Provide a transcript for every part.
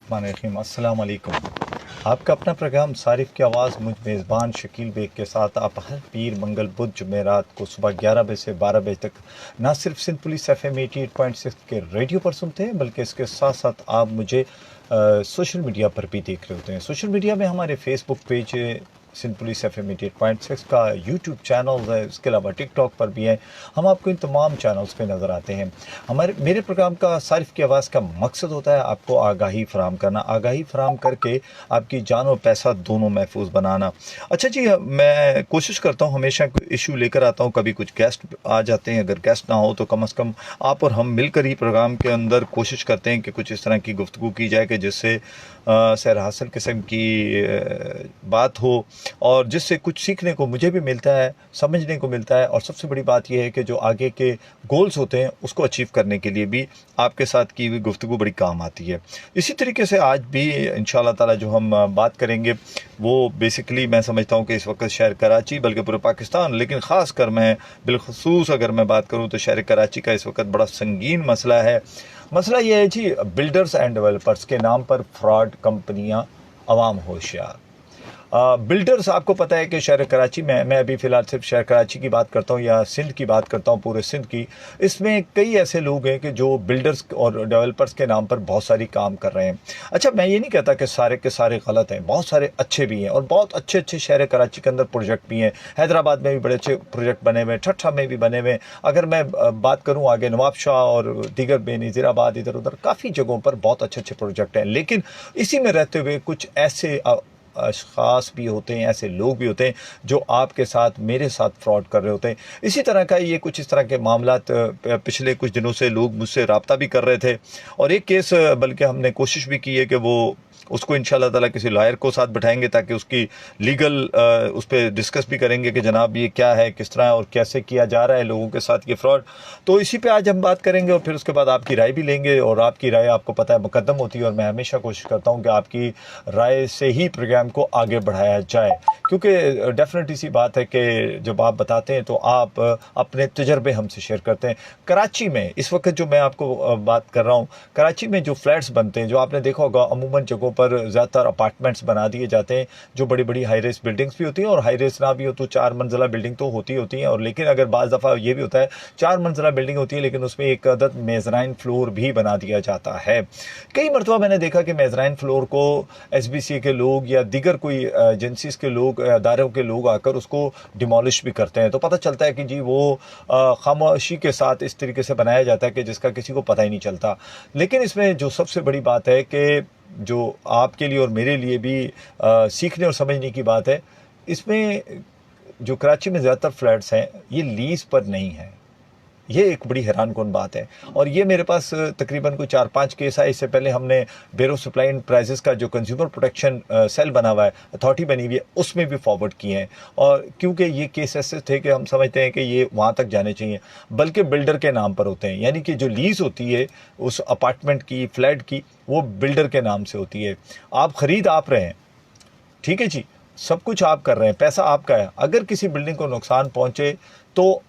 रहीम अस्सलाम वालेकुम। आपका अपना प्रोग्राम सारिफ की आवाज़ मुझ मेज़बान शकील बेग के साथ आप हर पीर मंगल बुध जुमेरात को सुबह 11 बजे से 12 बजे तक ना सिर्फ सिंध पुलिस FM 88.6 के रेडियो पर सुनते हैं, बल्कि इसके साथ साथ आप मुझे सोशल मीडिया पर भी देख रहे होते हैं। सोशल मीडिया में हमारे Facebook page Sindh police FM 88.6 का यूट्यूब चैनल है, इसके अलावा टिकटॉक पर भी है। हम आपको इन तमाम चैनल्स पे नज़र आते हैं। मेरे प्रोग्राम का सारिफ की आवाज़ का मकसद होता है आपको आगाही फराम करना, आगाही फराम करके आपकी जान और पैसा दोनों महफूज बनाना। अच्छा जी, मैं कोशिश करता हूँ हमेशा इशू लेकर आता हूँ, कभी कुछ गेस्ट आ जाते हैं, अगर गेस्ट ना हो तो कम से कम आप और हम मिलकर ही प्रोग्राम के अंदर कोशिश करते हैं कि कुछ इस तरह की गुफ्तगू की जाए कि जिससे सैर हासिल किस्म की बात हो और जिससे कुछ सीखने को मुझे भी मिलता है, समझने को मिलता है, और सबसे बड़ी बात यह है कि जो आगे के गोल्स होते हैं उसको अचीव करने के लिए भी आपके साथ की हुई गुफ्तगू बड़ी काम आती है। इसी तरीके से आज भी इंशाअल्लाह ताला जो हम बात करेंगे वो बेसिकली मैं समझता हूँ कि इस वक्त शहर कराची बल्कि पूरे पाकिस्तान, लेकिन ख़ास कर मैं बिलखसूस अगर मैं बात करूँ तो शहर कराची का इस वक्त बड़ा संगीन मसला है। मसला ये है जी, बिल्डर्स एंड डेवलपर्स के नाम पर फ्रॉड कंपनियां, अवाम होशियार। बिल्डर्स, आपको पता है कि शहर कराची में, मैं अभी फ़िलहाल सिर्फ शहर कराची की बात करता हूँ या सिंध की बात करता हूँ, पूरे सिंध की, इसमें कई ऐसे लोग हैं कि जो बिल्डर्स और डेवलपर्स के नाम पर बहुत सारी काम कर रहे हैं। अच्छा, मैं ये नहीं कहता कि सारे के सारे गलत हैं, बहुत सारे अच्छे भी हैं और बहुत अच्छे अच्छे शहर कराची के अंदर प्रोजेक्ट भी हैं। हैदराबाद में भी बड़े अच्छे प्रोजेक्ट बने हुए हैं, ठट्ठा में भी बने हुए हैं। अगर मैं बात करूँ आगे नवाब शाह और दीगर बेनज़ीराबाद, इधर उधर काफ़ी जगहों पर बहुत अच्छे अच्छे प्रोजेक्ट हैं। लेकिन इसी में रहते हुए कुछ ऐसे अशख़ास भी होते हैं, ऐसे लोग भी होते हैं जो आपके साथ, मेरे साथ फ्रॉड कर रहे होते हैं। इसी तरह का ये कुछ इस तरह के मामलात पिछले कुछ दिनों से लोग मुझसे रब्ता भी कर रहे थे, और एक केस बल्कि हमने कोशिश भी की है कि वो उसको इंशाल्लाह ताला किसी लॉयर को साथ बैठाएंगे ताकि उसकी लीगल उस पर डिस्कस भी करेंगे कि जनाब ये क्या है, किस तरह और कैसे किया जा रहा है लोगों के साथ ये फ्रॉड। तो इसी पे आज हम बात करेंगे और फिर उसके बाद आपकी राय भी लेंगे, और आपकी राय आपको पता है मुकद्दम होती है, और मैं हमेशा कोशिश करता हूँ कि आपकी राय से ही प्रोग्राम को आगे बढ़ाया जाए, क्योंकि डेफिनेटली सी बात है कि जब आप बताते हैं तो आप अपने तजर्बे हमसे शेयर करते हैं। कराची में इस वक्त जो मैं आपको बात कर रहा हूँ, कराची में जो फ्लैट्स बनते हैं, जो आपने देखा होगा अमूमन जगहों पर ज़्यादातर अपार्टमेंट्स बना दिए जाते हैं, जो बड़ी बड़ी हाई रेस बिल्डिंग्स भी होती हैं, और हाई रेस ना भी हो तो 4 मंजिला बिल्डिंग तो होती हैं, और लेकिन अगर बाज़ दफ़ा ये भी होता है 4 मंजिला बिल्डिंग होती है लेकिन उसमें एक अदद मेज़राइन फ्लोर भी बना दिया जाता है। कई मरतबा मैंने देखा कि मेज़राइन फ्लोर को SBC के लोग या दीगर कोई एजेंसीज के लोग, अदारों के लोग आकर उसको डिमोलिश भी करते हैं, तो पता चलता है कि जी वो खामोशी के साथ इस तरीके से बनाया जाता है कि जिसका किसी को पता ही नहीं चलता। लेकिन इसमें जो सबसे बड़ी बात है कि जो आपके लिए और मेरे लिए भी सीखने और समझने की बात है, इसमें जो कराची में ज़्यादातर फ्लैट्स हैं ये लीज़ पर नहीं है। ये एक बड़ी हैरानकुन बात है, और ये मेरे पास तकरीबन कोई 4-5 केस आए। इससे पहले हमने ब्यूरो सप्लाई एंड प्राइसेस का जो कंज्यूमर प्रोटेक्शन सेल बना हुआ है, अथॉरिटी बनी हुई है, उसमें भी फॉरवर्ड किए हैं, और क्योंकि ये केस ऐसे थे कि हम समझते हैं कि ये वहाँ तक जाने चाहिए, बल्कि बिल्डर के नाम पर होते हैं। यानी कि जो लीज़ होती है उस अपार्टमेंट की, फ्लैट की, वो बिल्डर के नाम से होती है। आप ख़रीद आप रहे हैं, ठीक है जी, सब कुछ आप कर रहे हैं, पैसा आपका है। अगर किसी बिल्डिंग को नुकसान पहुँचे तो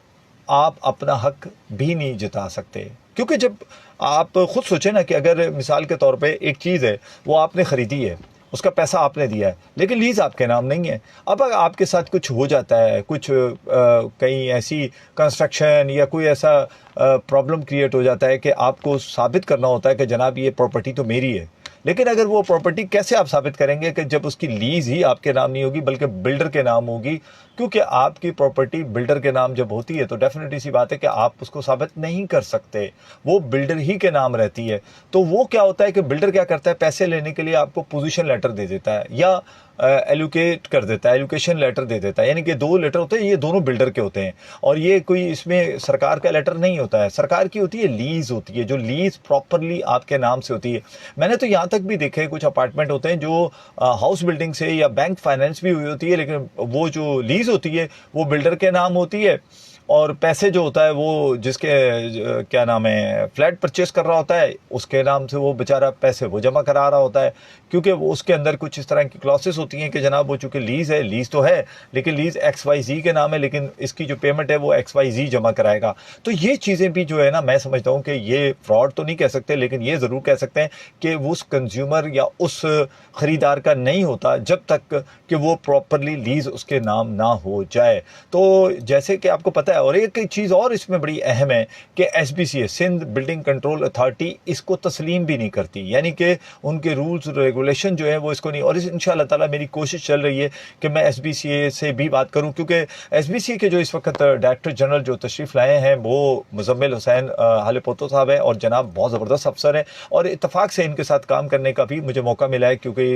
आप अपना हक भी नहीं जता सकते, क्योंकि जब आप खुद सोचें ना कि अगर मिसाल के तौर पे एक चीज़ है वो आपने ख़रीदी है, उसका पैसा आपने दिया है, लेकिन लीज़ आपके नाम नहीं है। अब अगर आपके साथ कुछ हो जाता है, कुछ कहीं ऐसी कंस्ट्रक्शन या कोई ऐसा प्रॉब्लम क्रिएट हो जाता है कि आपको साबित करना होता है कि जनाब ये प्रॉपर्टी तो मेरी है, लेकिन अगर वो प्रॉपर्टी कैसे आप साबित करेंगे कि जब उसकी लीज ही आपके नाम नहीं होगी बल्कि बिल्डर के नाम होगी, क्योंकि आपकी प्रॉपर्टी बिल्डर के नाम जब होती है तो डेफिनेटली सी बात है कि आप उसको साबित नहीं कर सकते, वो बिल्डर ही के नाम रहती है। तो वो क्या होता है कि बिल्डर क्या करता है, पैसे लेने के लिए आपको पोजीशन लेटर दे देता है या एलोकेट कर देता है, एलोकेशन लेटर दे देता है, यानी कि 2 लेटर होते हैं, ये दोनों बिल्डर के होते हैं, और ये कोई इसमें सरकार का लेटर नहीं होता है, सरकार की होती है लीज होती है, जो लीज प्रॉपरली आपके नाम से होती है। मैंने तो यहाँ तक भी देखे कुछ अपार्टमेंट होते हैं जो हाउस बिल्डिंग से या बैंक फाइनेंस भी हुई होती है, लेकिन वो जो लीज होती है वो बिल्डर के नाम होती है, और पैसे जो होता है वो जिसके क्या नाम है फ्लैट परचेस कर रहा होता है उसके नाम से वो बेचारा पैसे वो जमा करा रहा होता है, क्योंकि वो उसके अंदर कुछ इस तरह की क्लॉसेस होती हैं कि जनाब वो चूँकि लीज़ है, लीज़ तो है लेकिन लीज़ XYZ के नाम है, लेकिन इसकी जो पेमेंट है वो XYZ जमा कराएगा। तो ये चीज़ें भी जो है ना, मैं समझता हूँ कि ये फ्रॉड तो नहीं कह सकते लेकिन ये ज़रूर कह सकते हैं कि वो उस कंज्यूमर या उस ख़रीदार का नहीं होता जब तक कि वो प्रॉपरली लीज़ उसके नाम ना हो जाए। तो जैसे कि आपको पता है, और एक चीज़ और इसमें बड़ी अहम है कि SBCA Sindh building control authority इसको तस्लीम भी नहीं करती, यानी कि उनके रूल्स रेगुलेशन जो है वो इसको नहीं। और इंशाअल्लाह ताला मेरी कोशिश चल रही है कि मैं SBCA से भी बात करूं, क्योंकि SBCA के जो इस वक्त डायरेक्टर जनरल जो तशरीफ़ लाए हैं वो मुजम्मिल हुसैन हालेपोतो साहब हैं, और जनाब बहुत ज़बरदस्त अफसर हैं, और इत्तफाक से इनके साथ काम करने का भी मुझे मौका मिला है क्योंकि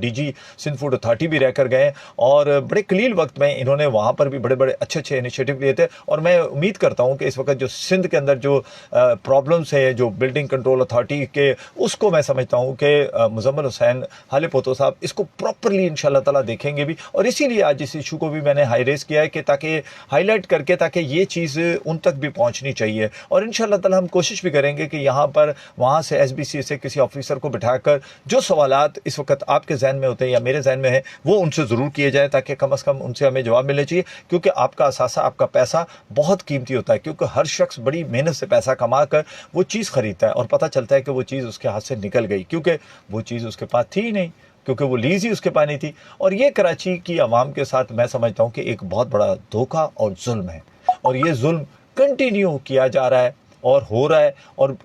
DG सिंध फूड अथॉरिटी भी रह कर गए, और बड़े कलील वक्त में इन्होंने वहाँ पर भी बड़े बड़े अच्छे अच्छे इनिशिएटिव लिए थे। और मैं उम्मीद करता हूँ कि इस वक्त जो सिंध के अंदर जो प्रॉब्लम्स है जो बिल्डिंग कंट्रोल अथॉरिटी के, उसको मैं समझता हूँ कि मुजम्मिल हुसैन हालेपोतो साहब इसको प्रॉपरली इंशाल्लाह ताला देखेंगे भी, और इसीलिए आज इस इशू को भी मैंने हाई रेस किया है कि ताकि हाईलाइट करके ताकि ये चीज़ उन तक भी पहुँचनी चाहिए। और इंशाल्लाह ताला हम कोशिश भी करेंगे कि यहाँ पर वहाँ से SBCA से किसी ऑफिसर को बिठाकर जो सवालात इस वक्त आपके जहन में होते हैं या मेरे जहन में है वो उनसे ज़रूर किए जाए, ताकि कम अज़ कम उनसे हमें जवाब मिलना चाहिए, क्योंकि आपका असासा आपका पैसा बहुत कीमती होता है, क्योंकि हर शख्स बड़ी मेहनत से पैसा कमा कर वो चीज़ ख़रीदता है और पता चलता है कि वो चीज़ उसके हाथ से निकल गई, क्योंकि वो चीज़ उसके पास थी ही नहीं, क्योंकि वो लीज़ ही उसके पास नहीं थी। और ये कराची की आवाम के साथ मैं समझता हूँ कि एक बहुत बड़ा धोखा और जुल्म है, और ये जुल्म कंटिन्यू किया जा रहा है और हो रहा है। और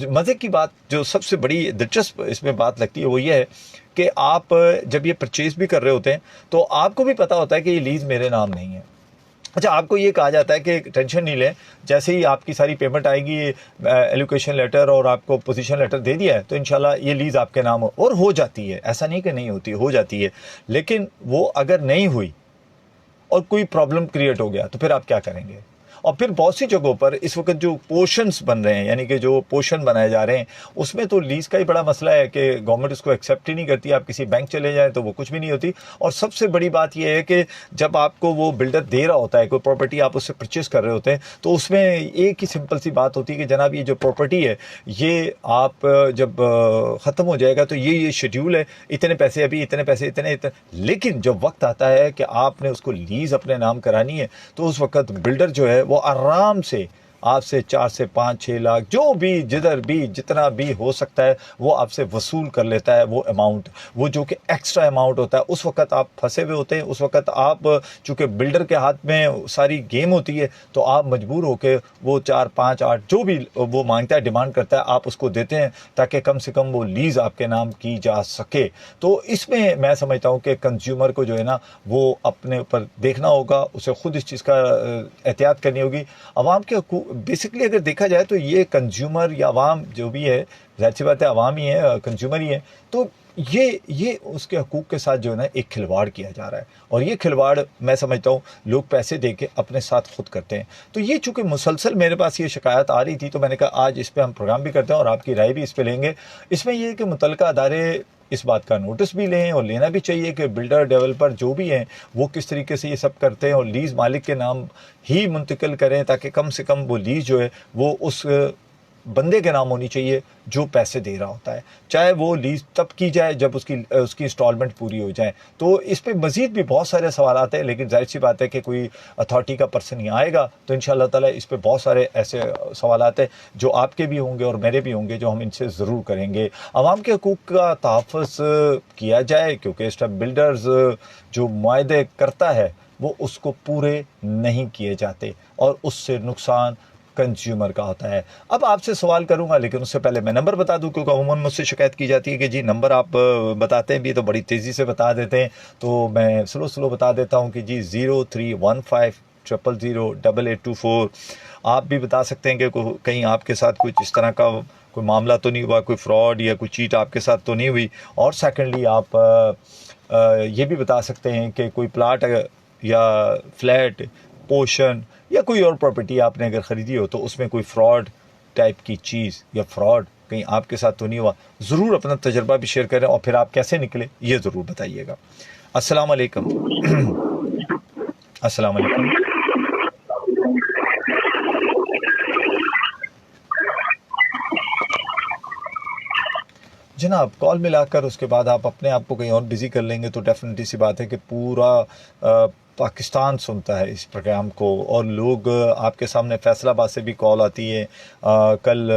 मज़े की बात जो सबसे बड़ी दिलचस्प इसमें बात लगती है वो ये है कि आप जब ये परचेज़ भी कर रहे होते हैं तो आपको भी पता होता है कि ये लीज़ मेरे नाम नहीं है। अच्छा, आपको ये कहा जाता है कि टेंशन नहीं लें, जैसे ही आपकी सारी पेमेंट आएगी, एलोकेशन लेटर और आपको पोजीशन लेटर दे दिया है तो इंशाल्लाह ये लीज़ आपके नाम और हो जाती है। ऐसा नहीं कि नहीं होती, हो जाती है। लेकिन वो अगर नहीं हुई और कोई प्रॉब्लम क्रिएट हो गया तो फिर आप क्या करेंगे? और फिर बहुत सी जगहों पर इस वक्त जो पोर्शंस बन रहे हैं, यानी कि जो पोर्शन बनाए जा रहे हैं, उसमें तो लीज का ही बड़ा मसला है कि गवर्नमेंट उसको एक्सेप्ट ही नहीं करती। आप किसी बैंक चले जाएं तो वो कुछ भी नहीं होती। और सबसे बड़ी बात यह है कि जब आपको वो बिल्डर दे रहा होता है कोई प्रॉपर्टी, आप उससे परचेज कर रहे होते हैं, तो उसमें एक ही सिंपल सी बात होती है कि जनाब ये जो प्रॉपर्टी है ये आप जब ख़त्म हो जाएगा तो ये शेड्यूल है, इतने पैसे अभी, इतने पैसे, इतने। लेकिन जब वक्त आता है कि आपने उसको लीज अपने नाम करानी है तो उस वक्त बिल्डर जो है वो आराम से आपसे 4 से 5-6 लाख जो भी जिधर भी जितना भी हो सकता है वो आपसे वसूल कर लेता है। वो अमाउंट, वो जो कि एक्स्ट्रा अमाउंट होता है, उस वक्त आप फंसे हुए होते हैं। उस वक्त आप चूँकि बिल्डर के हाथ में सारी गेम होती है तो आप मजबूर होकर वो 4, 5, 8 जो भी वो मांगता है, डिमांड करता है, आप उसको देते हैं ताकि कम से कम वो लीज़ आपके नाम की जा सके। तो इसमें मैं समझता हूँ कि कंज्यूमर को जो है ना वो अपने ऊपर देखना होगा, उसे खुद इस चीज़ का एहतियात करनी होगी। आवाम के बेसिकली अगर देखा जाए तो ये कंज्यूमर या आवाम जो भी है, जाहिर सी बात है आवाम ही है, कंज्यूमर ही है, तो ये उसके हकूक़ के साथ जो है ना एक खिलवाड़ किया जा रहा है। और ये खिलवाड़ मैं समझता हूँ लोग पैसे दे के अपने साथ खुद करते हैं। तो ये चूँकि मुसलसल मेरे पास ये शिकायत आ रही थी तो मैंने कहा आज इस पर हम प्रोग्राम भी करते हैं और आपकी राय भी इस पर लेंगे। इसमें यह है कि मुतल्लिका अदारे इस बात का नोटिस भी लें और लेना भी चाहिए कि बिल्डर डेवलपर जो भी हैं वो किस तरीके से ये सब करते हैं और लीज़ मालिक के नाम ही मुंतकिल करें, ताकि कम से कम वो लीज़ जो है वो उस बंदे के नाम होनी चाहिए जो पैसे दे रहा होता है, चाहे वो लीज तब की जाए जब उसकी इंस्टॉलमेंट पूरी हो जाए। तो इस पे मज़ीद भी बहुत सारे सवाल आते हैं, लेकिन जाहिर सी बात है कि कोई अथॉरिटी का पर्सन ही आएगा तो इंशाअल्लाह ताला इस पे बहुत सारे ऐसे सवाल आते हैं जो आपके भी होंगे और मेरे भी होंगे, जो हम इनसे ज़रूर करेंगे। आवाम के हकूक़ का तहफ़्फ़ुज़ किया जाए, क्योंकि इस टाइम बिल्डर्स जो मुआहदे करता है वो उसको पूरे नहीं किए जाते और उससे नुकसान कंज्यूमर का होता है। अब आपसे सवाल करूंगा, लेकिन उससे पहले मैं नंबर बता दूं, क्योंकि अमूमन मुझसे शिकायत की जाती है कि जी नंबर आप बताते हैं भी तो बड़ी तेज़ी से बता देते हैं, तो मैं स्लो बता देता हूं कि जी 0315000824। आप भी बता सकते हैं कि कहीं आपके साथ कुछ इस तरह का कोई मामला तो नहीं हुआ, कोई फ्रॉड या कोई चीट आपके साथ तो नहीं हुई। और सेकेंडली आप ये भी बता सकते हैं कि कोई प्लाट या फ्लैट, पोर्शन या कोई और प्रॉपर्टी आपने अगर ख़रीदी हो तो उसमें कोई फ्रॉड टाइप की चीज़ या फ्रॉड कहीं आपके साथ तो नहीं हुआ। ज़रूर अपना तजर्बा भी शेयर करें और फिर आप कैसे निकले ये ज़रूर बताइएगा। अस्सलाम वालेकुम। अस्सलाम वालेकुम। जनाब कॉल मिलाकर उसके बाद आप अपने आप को कहीं और बिजी कर लेंगे तो डेफिनेटली सी बात है कि पूरा पाकिस्तान सुनता है इस प्रोग्राम को, और लोग आपके सामने फैसलाबाद से भी कॉल आती है। कल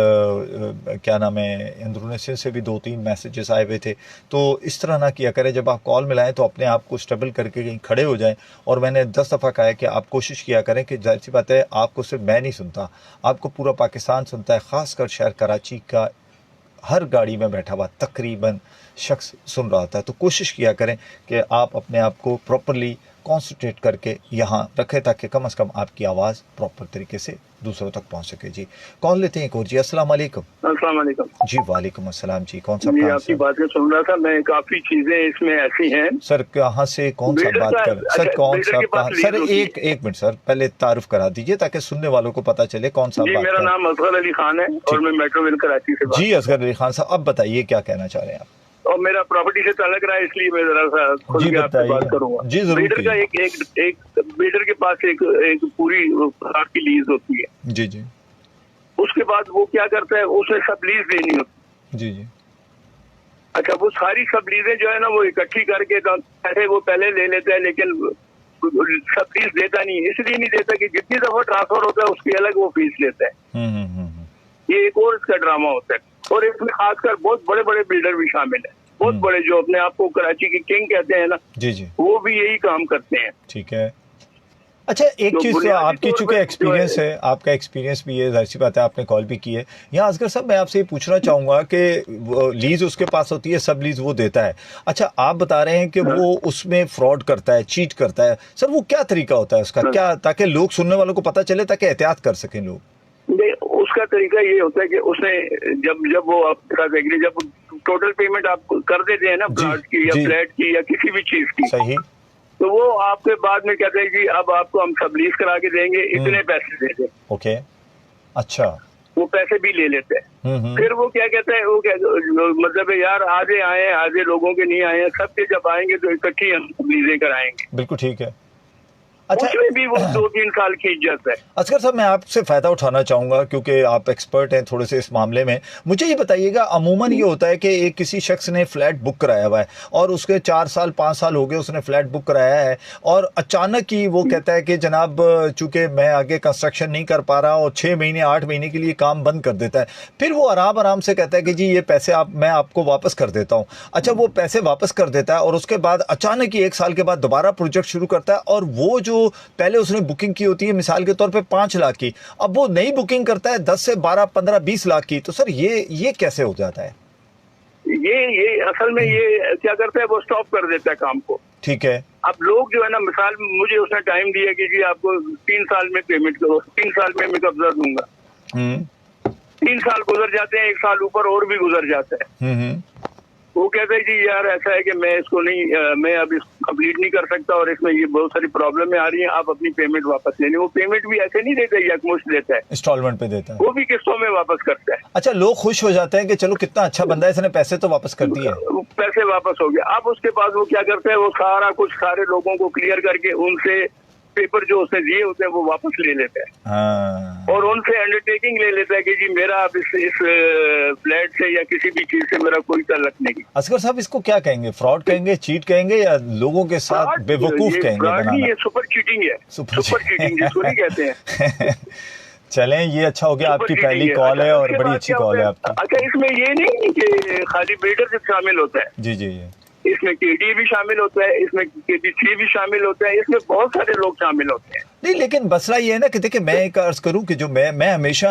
क्या नाम है, अंदरून सिंध से भी 2-3 मैसेजेस आए हुए थे। तो इस तरह ना किया करें, जब आप कॉल मिलाएं तो अपने आप को स्टेबल करके कहीं खड़े हो जाएं। और मैंने 10 दफ़ा कहा है कि आप कोशिश किया करें कि जाहिर सी बात है आपको सिर्फ मैं नहीं सुनता, आपको पूरा पाकिस्तान सुनता है। ख़ासकर शहर कराची का हर गाड़ी में बैठा हुआ तकरीबन शख्स सुन रहा था। तो कोशिश किया करें कि आप अपने आप को प्रॉपरली कॉन्सेंट्रेट करके यहाँ रखें ताकि कम से कम आपकी आवाज़ प्रॉपर तरीके से दूसरों तक पहुँच सके। जी कॉल लेते हैं एक और। जी अस्सलाम वालेकुम। अस्सलाम वालेकुम। जी वालेकुम अस्सलाम। जी कौन सा जी, काम आपकी बातें सुन रहा था मैं, काफी चीजें इसमें ऐसी हैं। सर कहाँ से कौन सा बात कर सर, कौन सा कहाँ सर? एक मिनट सर, पहले तारुफ करा दीजिए ताकि सुनने वालों को पता चले कौन सा बात। मेरा नाम असगर अली खान है और मैं मेट्रोविल कराची से। जी असगर अली खान साहब, अब बताइए क्या कहना चाह रहे हैं आप? और मेरा प्रॉपर्टी से ताल्लुक रहा है इसलिए मैं जरा सा खुल के आपसे बात करूंगा। जी जरूर। बिल्डर का एक बिल्डर के पास एक पूरी प्लॉट की लीज होती है। जी जी। उसके बाद वो क्या करता है, उसे सब लीज देनी होती है। जी जी। अच्छा, वो सारी सब लीजें जो है ना वो इकट्ठी करके पैसे वो पहले ले लेते हैं, लेकिन सब फीस देता नहीं। इसलिए नहीं देता कि जितनी दफा ट्रांसफर होता है उसकी अलग वो फीस लेता है। ये एक और इसका ड्रामा होता है। और इसमें खासकर बहुत बड़े बड़े बिल्डर भी शामिल है, बहुत बड़े, जो अपने आप को कराची के किंग कहते हैं ना। जी जी। वो भी यही काम करते हैं। ठीक है। अच्छा एक चीज़ तो आपकी चूंकि एक्सपीरियंस है, आपका एक्सपीरियंस भी है, जाहिर सी बात है आपने कॉल भी की है यहाँ। असगर साहब मैं आपसे ये पूछना चाहूँगा कि लीज उसके पास होती है, सब लीज वो देता है। अच्छा आप बता रहे हैं कि वो उसमें फ्रॉड करता है, चीट करता है। सर वो क्या तरीका होता है उसका, क्या, ताकि लोग सुनने वालों को पता चले, ताकि एहतियात कर सकें लोग? उसका तरीका ये होता है कि उसने जब वो आपके साथ एग्री, जब टोटल पेमेंट आप कर देते हैं ना प्लॉट की या फ्लैट की या किसी भी चीज की, सही, तो वो आपके बाद में कहते हैं कि अब आपको हम सब लीज करा के देंगे, इतने पैसे दे दें। ओके, अच्छा, वो पैसे भी ले लेते हैं। फिर वो क्या कहता है, वो क्या मतलब है यार, आधे आए आधे लोगों के नहीं आए, सबके जब आएंगे तो इकट्ठी हम लीजें कराएंगे। बिल्कुल ठीक है। अच्छा उसमें भी वो 2-3 साल खींच जाता है। असगर साहब मैं आपसे फ़ायदा उठाना चाहूँगा क्योंकि आप एक्सपर्ट हैं थोड़े से इस मामले में। मुझे ये बताइएगा, अमूमन ये होता है कि एक किसी शख्स ने फ्लैट बुक कराया हुआ है और उसके 4 साल 5 साल हो गए उसने फ्लैट बुक कराया है, और अचानक ही वो कहता है कि जनाब चूँकि मैं आगे कंस्ट्रक्शन नहीं कर पा रहा, और 6 महीने 8 महीने के लिए काम बंद कर देता है। फिर वो आराम से कहता है कि जी ये पैसे मैं आपको वापस कर देता हूँ। अच्छा वो पैसे वापस कर देता है और उसके बाद अचानक ही 1 साल के बाद दोबारा प्रोजेक्ट शुरू करता है, और वो जो पहले उसने बुकिंग की होती है मिसाल के तौर पे 5 लाख की, अब वो नई बुकिंग करता है 10 से 12, 15, 20 लाख की। तो सर ये कैसे हो जाता है? ये असल में ये क्या करता है, वो स्टॉप कर देता है काम को। ठीक है। अब लोग जो है ना, मिसाल मुझे उसने टाइम दिया कि जी आपको 3 साल में पेमेंट करो, 3 साल में मैं कब्जा दूंगा। 3 साल गुजर जाते हैं, 1 साल ऊपर और भी गुजर जाता है। वो कहते हैं जी यार ऐसा है कि मैं इसको नहीं, मैं अब इसको कंप्लीट नहीं कर सकता और इसमें ये बहुत सारी प्रॉब्लम आ रही हैं, आप अपनी पेमेंट वापस लेनी। वो पेमेंट भी ऐसे नहीं देता, यकमुश्त देता है, इंस्टॉलमेंट पे देता है, वो भी किस्तों में वापस करता है। अच्छा लोग खुश हो जाते हैं कि चलो कितना अच्छा बंदा है, इसने पैसे तो वापस कर दिए, पैसे वापस हो गया। अब उसके बाद वो क्या करता है, वो सारा कुछ सारे लोगों को क्लियर करके उनसे पेपर जो उसने दिए होते हैं वो वापस ले लेता है। और उनसे अंडरटेकिंग ले लेता है कि जी मेरा अब इस फ्लैट से या किसी भी चीज से मेरा कोई ताल्लुक नहीं। असगर साहब इसको क्या कहेंगे, फ्रॉड कहेंगे, चीट कहेंगे, या लोगों के साथ बेवकूफ कहेंगे? ये सुपर चीटिंग है, सुपर चीटिंग जिसको नहीं कहते हैं। चलें ये अच्छा हो गया, आपकी पहली कॉल है और बड़ी अच्छी कॉल है आपकी। अच्छा इसमें ये नहीं कि खाली बिल्डर शामिल होता है, जी जी, इसमें केडी भी शामिल होता है, इसमें केबीसी भी शामिल होता है, इसमें बहुत सारे लोग शामिल होते हैं। नहीं लेकिन मसला ये है ना कि देखिए मैं एक अर्ज करूं कि जो मैं हमेशा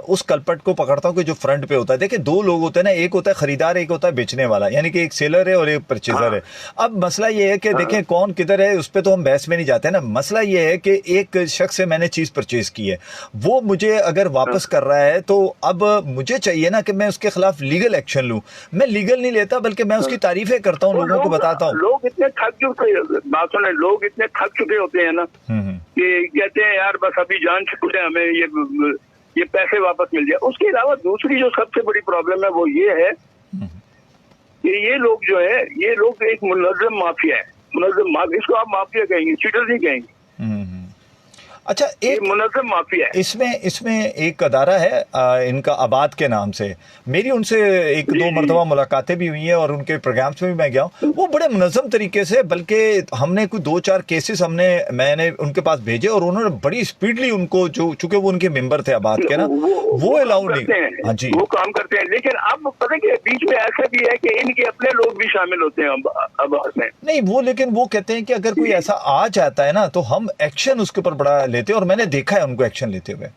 उस कल्पट को पकड़ता हूं कि जो फ्रंट पे होता है। देखिए 2 लोग होते हैं ना, एक होता है खरीदार, एक होता है बेचने वाला, यानी कि एक सेलर है और एक परचेजर है। अब मसला ये है कि देखें कौन किधर है, उस पर तो हम बहस में नहीं जाते ना। मसला ये है कि एक शख्स से मैंने चीज़ परचेज की है, वो मुझे अगर वापस कर रहा है तो अब मुझे चाहिए ना कि मैं उसके खिलाफ लीगल एक्शन लूँ। मैं लीगल नहीं लेता बल्कि मैं उसकी तारीफें करता हूँ, लोगों को बताता हूँ। लोग इतने थक चुके, बात सुने, लोग इतने थक चुके होते हैं ना कि कहते हैं यार बस अभी जान छूटे, हमें ये पैसे वापस मिल जाए। उसके अलावा दूसरी जो सबसे बड़ी प्रॉब्लम है वो ये है कि ये लोग जो है, ये लोग एक मुनज़्ज़म माफिया है। मुनज़्ज़म माफिया, इसको आप माफिया कहेंगे, चीटर नहीं कहेंगे। अच्छा, ये एक मुनज़्ज़म माफिया है। इसमें एक अदारा है इनका आबाद के नाम से, मेरी उनसे एक दो मरतबा मुलाकातें भी हुई हैं और उनके प्रोग्राम्स में भी मैं गया हूँ। वो बड़े मुनज़्ज़म तरीके से, बल्कि हमने कोई 2-4 केसेस मैंने उनके पास भेजे और उन्होंने बड़ी स्पीडली उनको, जो चूंकि वो उनके मेंबर थे आबाद के ना, वो काम अलाउ नहीं। करते हैं, हाँ जी, वो काम करते हैं। लेकिन अब पता है कि बीच में ऐसा भी है कि इनके अपने लोग भी शामिल होते हैं अब में। नहीं वो, लेकिन वो कहते हैं कि अगर कोई ऐसा आ जाता है ना तो हम एक्शन उसके ऊपर बड़ा लेते हैं, और मैंने देखा है उनको एक्शन लेते हुए।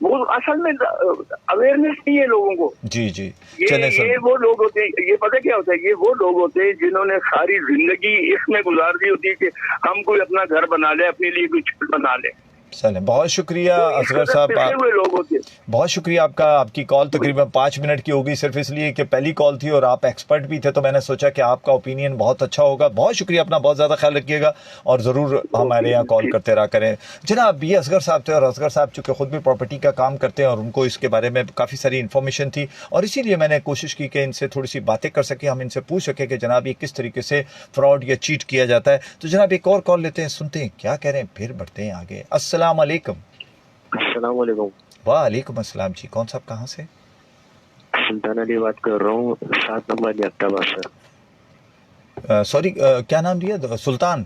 वो असल में अवेयरनेस नहीं है लोगों को। जी जी, चलें सर। ये वो लोग होते हैं, ये पता क्या होता है, ये वो लोग होते हैं जिन्होंने सारी जिंदगी इसमें गुजार दी होती है कि हम कोई अपना घर बना ले, अपने लिए कुछ बना ले। चलें, बहुत शुक्रिया असगर साहब, लोग होते हैं। बहुत शुक्रिया आपका। आपकी कॉल तकरीबन 5 मिनट की होगी, सिर्फ इसलिए कि पहली कॉल थी और आप एक्सपर्ट भी थे, तो मैंने सोचा कि आपका ओपिनियन बहुत अच्छा होगा। बहुत शुक्रिया, अपना बहुत ज़्यादा ख्याल रखिएगा और ज़रूर हमारे यहाँ कॉल करते रहा करें। जनाब, ये असगर साहब थे, और असगर साहब चूँकि ख़ुद भी प्रॉपर्टी का काम करते हैं और उनको इसके बारे में काफ़ी सारी इन्फॉर्मेशन थी, और इसीलिए मैंने कोशिश की कि इनसे थोड़ी सी बातें कर सकें, हम इनसे पूछ सकें कि जनाब ये किस तरीके से फ्रॉड या चीट किया जाता है। तो जनाब एक और कॉल लेते हैं, सुनते हैं क्या कह रहे हैं, फिर बढ़ते हैं आगे। अस्सलाम वालेकुम। अस्सलाम वालेकुम। वालेकुम अस्सलाम जी, कौन साहब, कहाँ से? सुल्तान अली बात कर रहा हूँ, 7 नंबर जफ्ताबाद से। सॉरी, क्या नाम दिया? सुल्तान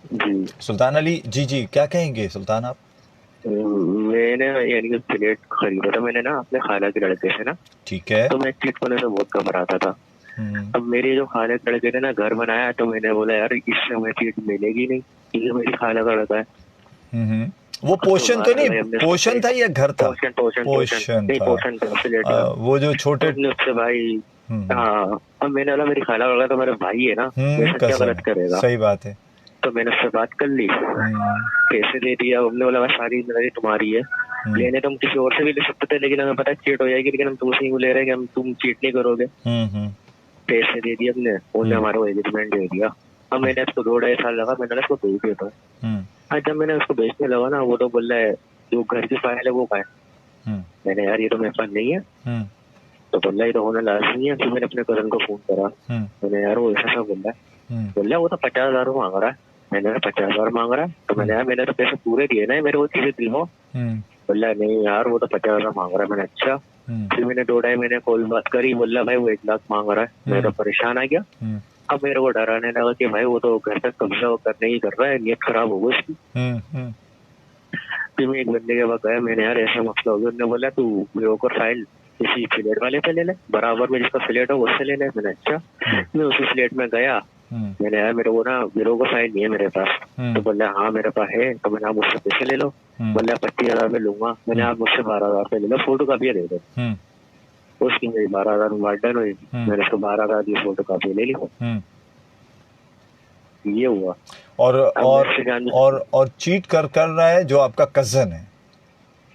जी, सुल्तान अली जी। जी, क्या कहेंगे सुल्तान आप? मैंने यानी कि फ्लैट खरीदा था मैंने ना अपने खाला के लड़के से ना। ठीक है। तो मैं चीट होने से बहुत घबराता था। अब मेरे जो खाला के लड़के ने ना घर बनाया, तो मैंने बोला यार इससे हमें चीट मिलेगी नहीं, क्योंकि मेरी खाला का लड़का है। वो पोषण तो नहीं, पोषण था या घर था? पोषण था। वो जो छोटे उससे भाई, हाँ, अब मैंने बोला मेरी खाला वाला तो मेरा भाई है ना, मेरे क्या गलत करेगा। सही बात है। तो मैंने उससे बात कर ली, पैसे दे दिया। हमने बोला सारी जिम्मेदारी तुम्हारी है, लेने तो हम किसी और से भी ले सकते थे, लेकिन हमें पता है चीट हो जाएगी, लेकिन हम तुमसे ही ले रहे हैं कि हम तुम चीट नहीं करोगे। पैसे दे दिए हमने, उन्होंने हमारा एग्रीमेंट दे दिया। अब मैंने इसको 2-2.5 साल लगा, मैंने इसको बेच देता हूँ। आज जब मैंने उसको बेचने लगा ना, वो तो बोल रहा है जो घर की फाइल है वो का है। मैंने यार ये तो मेरे पास नहीं है। तो बोल रहा ये तो होना लाजमी है। फिर मैंने अपने कजन को फोन करा, मैंने यार वो ऐसा बोल रहा है। बोल रहा वो तो 50,000 मांग रहा है। मैंने 50,000 मांग रहा है, तो मैंने यार मैंने तो पैसे पूरे दिए ना, मेरे वो चीजें दिलवाओ। बोल रहा नहीं यार वो तो 50,000 मांग रहा है। मैंने अच्छा। फिर मैंने 2-2.5 महीने कॉल बात करी, बोल रहा भाई वो 1 लाख मांग रहा है। मैं तो परेशान आ गया। अब मेरे को डराने लगा कि भाई वो तो घर तक कब्जा करने ही कर रहा है, नीयत खराब होगी उसकी। फिर मैं एक बंदे के पास गया, मैंने यार ऐसा मसला हो गया। उन्होंने बोला तू ब्रोकर फाइल किसी फ्लैट वाले पे ले ले, बराबर में जिसका फ्लैट हो उससे ले ले। मैंने अच्छा। मैं उसी फ्लैट में गया, मैंने यार मेरे को ना ब्रोकर फाइल नहीं है मेरे पास। तो बोला हाँ मेरे पास है। तो मैंने आप मुझसे पैसे ले लो। बोला 25,000 में लूंगा। मैंने आप मुझसे 12,000 पे ले लो, फोटो कापी दे दो। उसकी मेरी 12,000 में वार्डन हुई। मैंने उसको 12,000 की फोटो कापी ले ली। ये हुआ। और चीट कर रहा है जो आपका कजन है,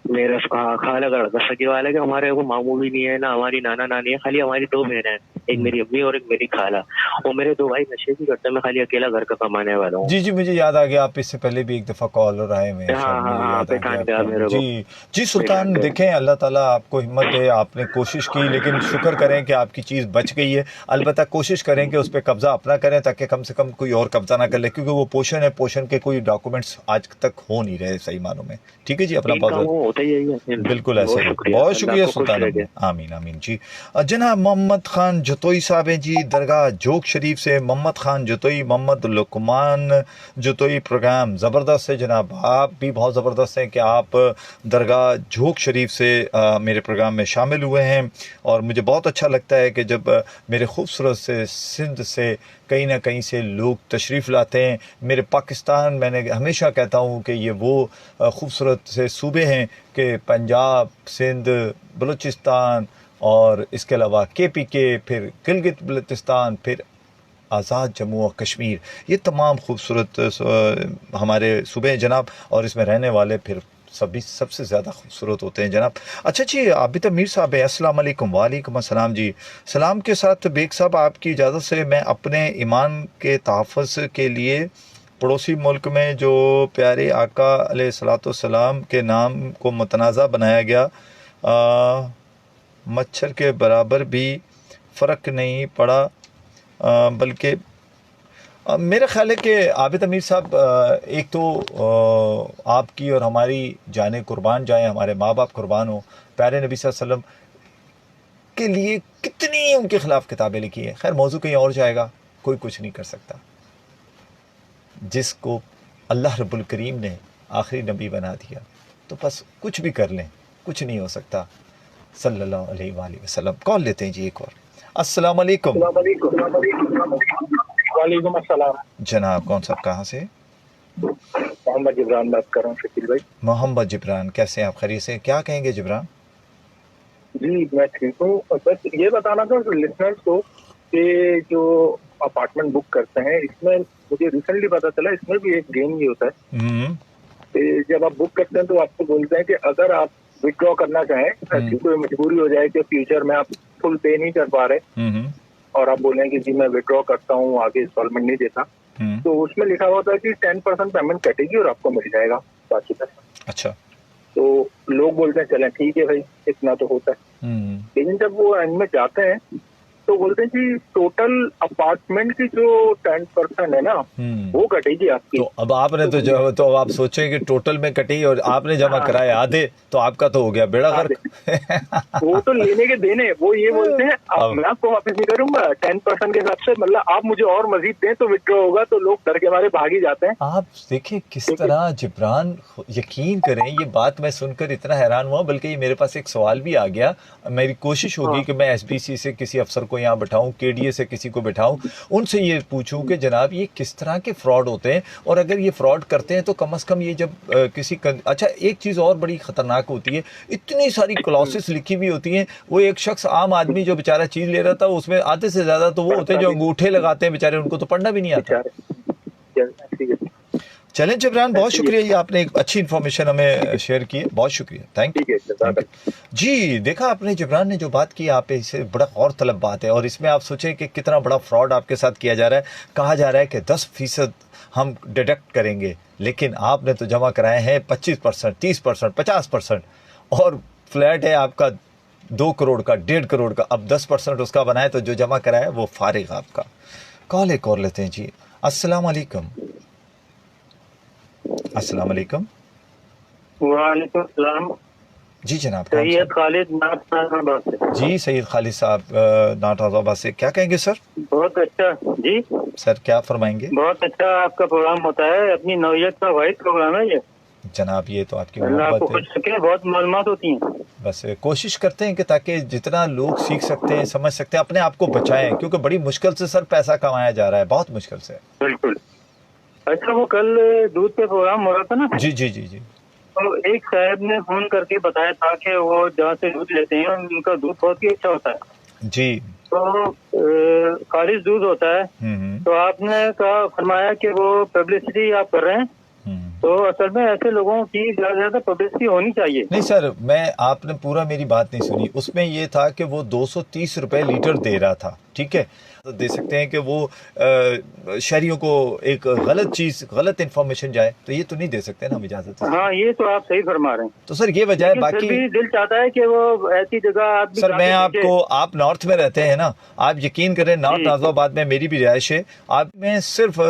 मेरा खाला का लड़का, सगी वाला है। हमारे को मामू भी नहीं है ना, हमारी नाना नानी है, खाली हमारी 2 बहनें हैं, एक मेरी अम्मी और एक मेरी खाला। और मेरे 2 भाई नशे भी करते हैं, मैं खाली अकेला घर का कमाने वाला हूँ। जी जी, मुझे याद आ गया, आप इससे पहले भी एक दफा कॉलर आए हुए हैं। जी जी सुल्तान, देखें अल्लाह ताला आपको हिम्मत दे, आपने कोशिश की, लेकिन शुक्र करें कि आपकी चीज़ बच गई है। अलबत्ता कोशिश करें कि उस पर कब्जा अपना करें, ताकि कम से कम कोई और कब्जा ना कर ले, क्योंकि वो पोषण है, पोषण के कोई डॉक्यूमेंट्स आज तक हो नहीं रहे सही मानों में। ठीक है जी, अपना बहुत बिल्कुल ऐसे ही। बहुत शुक्रिया सुल्तान। आमीन आमीन जी। जनाब मोहम्मद खान जतोई साहब हैं जी, दरगाह जोक शरीफ से। मोहम्मद खान जतोई, मोहम्मद लुकमान जतोई, प्रोग्राम ज़बरदस्त है जनाब। आप भी बहुत ज़बरदस्त हैं कि आप दरगाह जोक शरीफ से मेरे प्रोग्राम में शामिल हुए हैं, और मुझे बहुत अच्छा लगता है कि जब मेरे खूबसूरत से सिंध से कहीं ना कहीं से लोग तशरीफ़ लाते हैं। मेरे पाकिस्तान, मैंने हमेशा कहता हूँ कि ये वो खूबसूरत से सूबे हैं कि पंजाब, सिंध, बलूचिस्तान और इसके अलावा KPK, फिर गिलगित बल्तिस्तान, फिर आज़ाद जम्मू और कश्मीर, ये तमाम खूबसूरत हमारे सूबे हैं जनाब, और इसमें रहने वाले फिर सभी सबसे ज़्यादा खूबसूरत होते हैं जनाब। अच्छा जी, आबिद मीर साहब है, अस्सलाम वालेकुम। वालेकुम अस्सलाम जी। सलाम के साथ बेग साहब, आपकी इजाज़त से मैं अपने ईमान के तहफ़्फ़ुज़ के लिए पड़ोसी मुल्क में जो प्यारे आका अलैहिस्सलाम के नाम को मुतनाज़ा बनाया गया, मच्छर के बराबर भी फ़र्क नहीं पड़ा, बल्कि मेरा ख्याल है कि आबिद अमीर साहब, एक तो आपकी और हमारी जाने कुर्बान जाए, हमारे माँ बाप कुर्बान हो, प्यारे नबी सल्लल्लाहु अलैहि वसल्लम के लिए कितनी उनके ख़िलाफ़ किताबें लिखी हैं। खैर मौजू कहीं और जाएगा, कोई कुछ नहीं कर सकता। जिसको अल्लाह रब्बुल करीम ने आखिरी नबी बना दिया तो बस कुछ भी कर लें, कुछ नहीं हो सकता सल्लल्लाहु अलैहि वसल्लम। कॉल लेते हैं जी एक और। अस्सलाम वालेकुम। वालेकुम अस्सलाम। जनाब कौन साहब, कहाँ से? मोहम्मद जिब्रान बात कर रहा हूँ शकील भाई। मोहम्मद जिब्रान, कैसे हैं आप? खैरियत से? क्या कहेंगे जिब्रान? जी मैं ठीक हूँ। बस ये बताना था लिसनर्स को कि जो अपार्टमेंट बुक करते हैं इसमें मुझे रिसेंटली पता चला इसमें भी एक गेम ये होता है कि जब आप बुक करते हैं तो आपको बोलते हैं कि अगर आप विड्रॉ करना चाहें, कोई मजबूरी हो जाए कि फ्यूचर में आप फुल पे नहीं कर पा रहे और आप बोलें कि जी मैं विड्रॉ करता हूँ, आगे इंस्टॉलमेंट नहीं देता, तो उसमें लिखा होता है कि 10% पेमेंट कटेगी और आपको मिल जाएगा बाकी पैसा। अच्छा। तो लोग बोलते हैं चलें ठीक है भाई, इतना तो होता है। लेकिन जब वो एंड में जाते हैं तो बोलते हैं कि टोटल अपार्टमेंट की जो 10% है ना वो कटेगी आपकी। तो अब आपने तो अब आप सोचें कि टोटल में कटी और आपने जमा कराए आधे, तो आपका तो हो गया बेड़ा गर्क। वो तो लेने के देने, वो ये बोलते हैं मैं आपको वापस नहीं करूंगा 10% के हिसाब से, मतलब आप मुझे और मजीद दें तो विड्रॉ होगा। तो लोग डर के मारे भाग ही जाते हैं। आप देखिए किस तरह जिब्रान, यकीन करें ये बात मैं सुनकर इतना हैरान हुआ, बल्कि ये मेरे पास एक सवाल भी आ गया। मेरी कोशिश होगी कि मैं एसबीसी से किसी अफसर को यहाँ बैठाऊं, केडीए से किसी को बैठाऊं, उनसे ये पूछूं कि जनाब ये किस तरह के फ्रॉड होते हैं, और अगर ये फ्रॉड करते हैं तो कम से कम ये जब अच्छा एक चीज़ और बड़ी खतरनाक होती है, इतनी सारी क्लॉसेस लिखी हुई होती हैं। वो एक शख्स आम आदमी जो बेचारा चीज़ ले रहा था उसमें आधे से ज़्यादा तो वो होते हैं जो अंगूठे लगाते हैं बेचारे, उनको तो पढ़ना भी नहीं आता। चलें जिब्रान, बहुत शुक्रिया, ये आपने एक अच्छी इन्फॉर्मेशन हमें शेयर की है, बहुत शुक्रिया, थैंक यू जी। देखा आपने जिब्रान ने जो बात की, आप इसे बड़ा गौर तलब बात है, और इसमें आप सोचें कि कितना बड़ा फ्रॉड आपके साथ किया जा रहा है। कहा जा रहा है कि 10% हम डिडक्ट करेंगे, लेकिन आपने तो जमा कराए हैं 25%, 30%, 50%, और फ्लैट है आपका 2 करोड़ का, 1.5 करोड़ का, अब 10% उसका बनाए तो जो जमा कराया वो फारिग आपका। कॉल एक और लेते हैं जी। अस्सलाम वालेकुम। अस्सलाम वालेकुम। वालेकुम सलाम जी जनाब, सैयद खालिद नाट से। जी सैयद खालिद साहब नाटाबाद से, क्या कहेंगे सर? बहुत अच्छा जी सर, क्या फरमाएंगे? बहुत अच्छा आपका प्रोग्राम होता है, अपनी नौयत का वाहिद प्रोग्राम है ये जनाब। ये तो आपकी मोहब्बत है, बहुत मालूमात होती हैं। बस कोशिश करते हैं कि ताकि जितना लोग सीख सकते हैं, समझ सकते हैं, अपने आप को बचाएं, क्योंकि बड़ी मुश्किल से सर पैसा कमाया जा रहा है, बहुत मुश्किल से। बिल्कुल। अच्छा वो कल दूध पे प्रोग्राम हो रहा था ना? जी जी जी जी। तो एक साहब ने फोन करके बताया था कि वो जहाँ से दूध लेते हैं उनका दूध बहुत ही अच्छा होता है जी। तो खालिश दूध होता है। तो आपने कहा फरमाया कि वो पब्लिसिटी आप कर रहे हैं, तो असल में ऐसे लोगों की ज्यादा पब्लिसिटी होनी चाहिए। नहीं सर, आपने पूरा मेरी बात नहीं सुनी। उसमें ये था कि वो 230 रुपए लीटर दे रहा था, ठीक है, तो दे सकते हैं कि वो शहरियों को एक गलत चीज, गलत इन्फॉर्मेशन जाए, तो ये तो नहीं दे सकते ना हम इजाजत। हाँ ये तो आप सही फरमा रहे हैं। तो सर ये वजह है, बाकी भी दिल चाहता है कि वो ऐसी जगह सर मैं आपको, आप नॉर्थ में रहते हैं ना, आप यकीन करें नॉर्थ नाजिबाबाद में मेरी भी रिहाइश है, आप में सिर्फ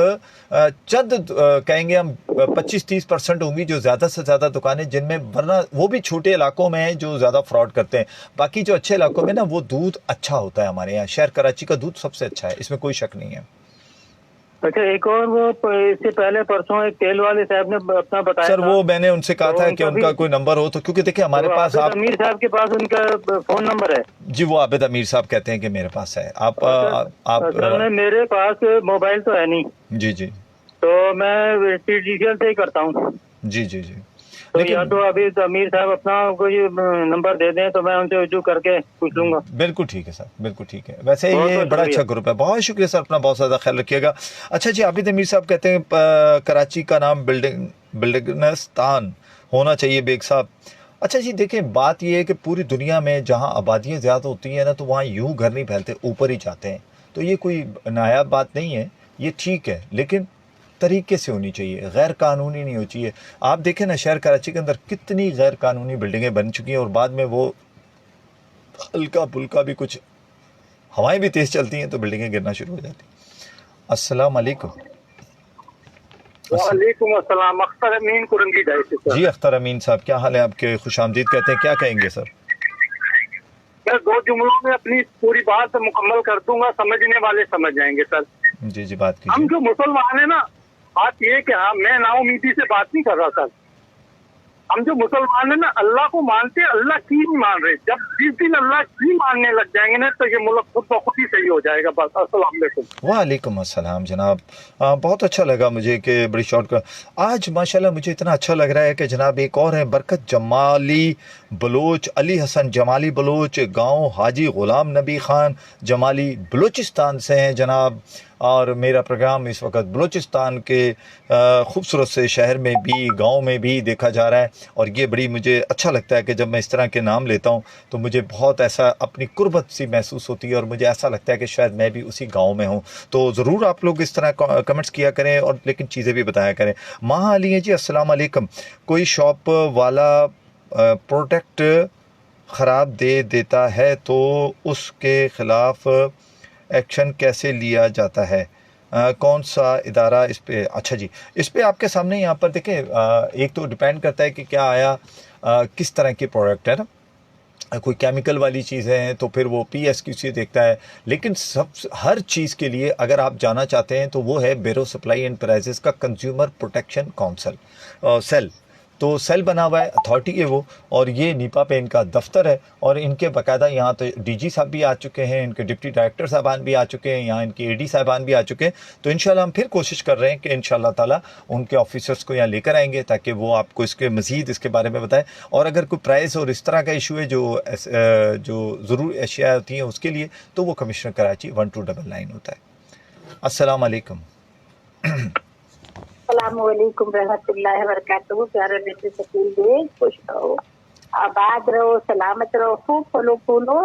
चंद कहेंगे हम 25-30% होंगी जो ज्यादा से ज्यादा दुकानें जिनमें, वरना वो भी छोटे इलाकों में है जो ज्यादा फ्रॉड करते हैं। बाकी जो अच्छे इलाकों में ना वो दूध अच्छा होता है। हमारे यहाँ शहर कराची का दूध सबसे अच्छा है, इसमें कोई शक नहीं है। अच्छा एक और वो इससे पहले परसों एक तेल वाले साहब ने अपना बताया सर, वो मैंने उनसे कहा था कि उनका कोई नंबर हो तो, क्योंकि देखिए हमारे पास अमीर साहब के पास उनका फोन नंबर है जी। वो आबिद अमीर साहब कहते हैं कि मेरे पास है। आप मेरे पास मोबाइल तो है नहीं जी जी, तो मैं डिजिटल से ही करता हूँ जी जी जी। तो या तो अभी अमीर साहब अपना कोई नंबर दे दें तो मैं उनसे रुजू करके पूछ लूंगा। बिल्कुल ठीक है सर, बिल्कुल ठीक है। वैसे ये बड़ा अच्छा ग्रुप है, बहुत शुक्रिया सर, अपना बहुत ज़्यादा ख्याल रखिएगा। अच्छा जी, आबिद अमीर साहब कहते हैं कराची का नाम बिल्डिंगिस्तान होना चाहिए बेग साहब। अच्छा जी, देखें बात ये है कि पूरी दुनिया में जहाँ आबादियाँ ज़्यादा होती हैं ना, तो वहाँ यूँ घर नहीं फैलते, ऊपर ही जाते हैं। तो ये कोई नायाब बात नहीं है, ये ठीक है, लेकिन तरीके से होनी चाहिए, गैर कानूनी नहीं होनी चाहिए। आप देखें ना, शहर कराची के अंदर कितनी गैर कानूनी बिल्डिंगें बन चुकी हैं, और बाद में वो हल्का फुल्का भी कुछ हवाएं भी तेज़ चलती हैं तो बिल्डिंगें गिरना शुरू हो जाती हैं। अस्सलाम वालेकुम। वालेकुम अस्सलाम। अख्तर अमीन कुरंगी डाई से सर। जी अख्तर अमीन साहब, क्या हाल है आपके? खुशामदीद कहते हैं, क्या कहेंगे सर? मैं 2 जुमलों में अपनी पूरी बात मुकम्मल कर दूंगा, समझने वाले समझ जाएंगे सर। जी जी बात हम कीजिए। जो मुसलमान है ना, बात ये कि हाँ, मैं नाउमीदी से बात नहीं कर रहा सर। हम जो मुसलमान है ना, अल्लाह को मानते, अल्लाह की नहीं मान रहे। जब जिस दिन अल्लाह की मानने लग जाएंगे ना, तो ये मुल्क खुद ब खुद ही सही हो जाएगा। बस। अस्सलाम वालेकुम। वालेकुम अस्सलाम जनाब। बहुत अच्छा लगा मुझे कि बड़ी शॉर्ट का आज माशाल्लाह मुझे इतना अच्छा लग रहा है कि जनाब एक और है बरकत जमाली बलोच, अली हसन जमाली बलोच, गांव हाजी ग़ुलाम नबी ख़ान जमाली बलूचिस्तान से हैं जनाब। और मेरा प्रोग्राम इस वक्त बलूचिस्तान के ख़ूबसूरत से शहर में भी, गांव में भी देखा जा रहा है। और ये बड़ी मुझे अच्छा लगता है कि जब मैं इस तरह के नाम लेता हूँ तो मुझे बहुत ऐसा अपनी कुर्बत सी महसूस होती है और मुझे ऐसा लगता है कि शायद मैं भी उसी गांव में हूँ। तो ज़रूर आप लोग इस तरह कमेंट्स किया करें और लेकिन चीज़ें भी बताया करें। माँ अली हैं जी, अस्सलाम वालेकुम। कोई शॉप वाला प्रोडक्ट ख़राब दे देता है तो उसके ख़िलाफ़ एक्शन कैसे लिया जाता है? कौन सा इदारा इस पे? अच्छा जी, इस पे आपके सामने यहाँ पर देखें, एक तो डिपेंड करता है कि क्या आया किस तरह की प्रोडक्ट है ना। कोई केमिकल वाली चीज़ें हैं तो फिर वो PSQC देखता है। लेकिन सब हर चीज़ के लिए अगर आप जाना चाहते हैं तो वो है ब्यूरो सप्लाई एंड प्राइसेस का कंज्यूमर प्रोटेक्शन काउंसिल सेल। तो सेल बना हुआ है, अथॉरिटी है वो, और ये नीपा पे इनका दफ्तर है। और इनके बाकायदा यहाँ तो DG साहब भी आ चुके हैं, इनके डिप्टी डायरेक्टर साहबान भी आ चुके हैं, यहाँ इनके AD साहबान भी आ चुके हैं। तो इंशाल्लाह हम फिर कोशिश कर रहे हैं कि इंशाल्लाह ताला उनके ऑफिसर्स को यहाँ लेकर आएंगे ताकि वो आपको इसके मज़ीद इसके बारे में बताएं। और अगर कोई प्राइस और इस तरह का इशू है जो ज़रूर अशिया होती हैं उसके लिए, तो वो कमिश्नर कराची 1299 होता है। अस्सलाम वालेकुम। अस्सलामुअलैकुम रहमतुल्लाहि व बरकातहू। प्यारे बेटे शकील भाई, खुश रहो, आबाद रहो, सलामत रहो, खूब फलो फूलो।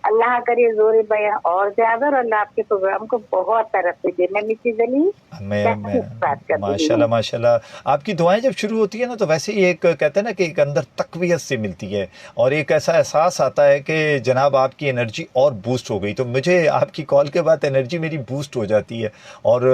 अल्लाह करे जोरे बया और ज्यादा, और अल्लाह आपके प्रोग्राम को बहुत तरक्की दे। मैं मिसेज अली बात कर रही माशाल्लाह हूँ। माशाल्लाह। आपकी दुआएं जब शुरू होती है ना तो वैसे ही एक कहते हैं ना कि एक अंदर तकवीयत सी मिलती है और एक ऐसा एहसास आता है कि जनाब आपकी एनर्जी और बूस्ट हो गई। तो मुझे आपकी कॉल के बाद एनर्जी मेरी बूस्ट हो जाती है और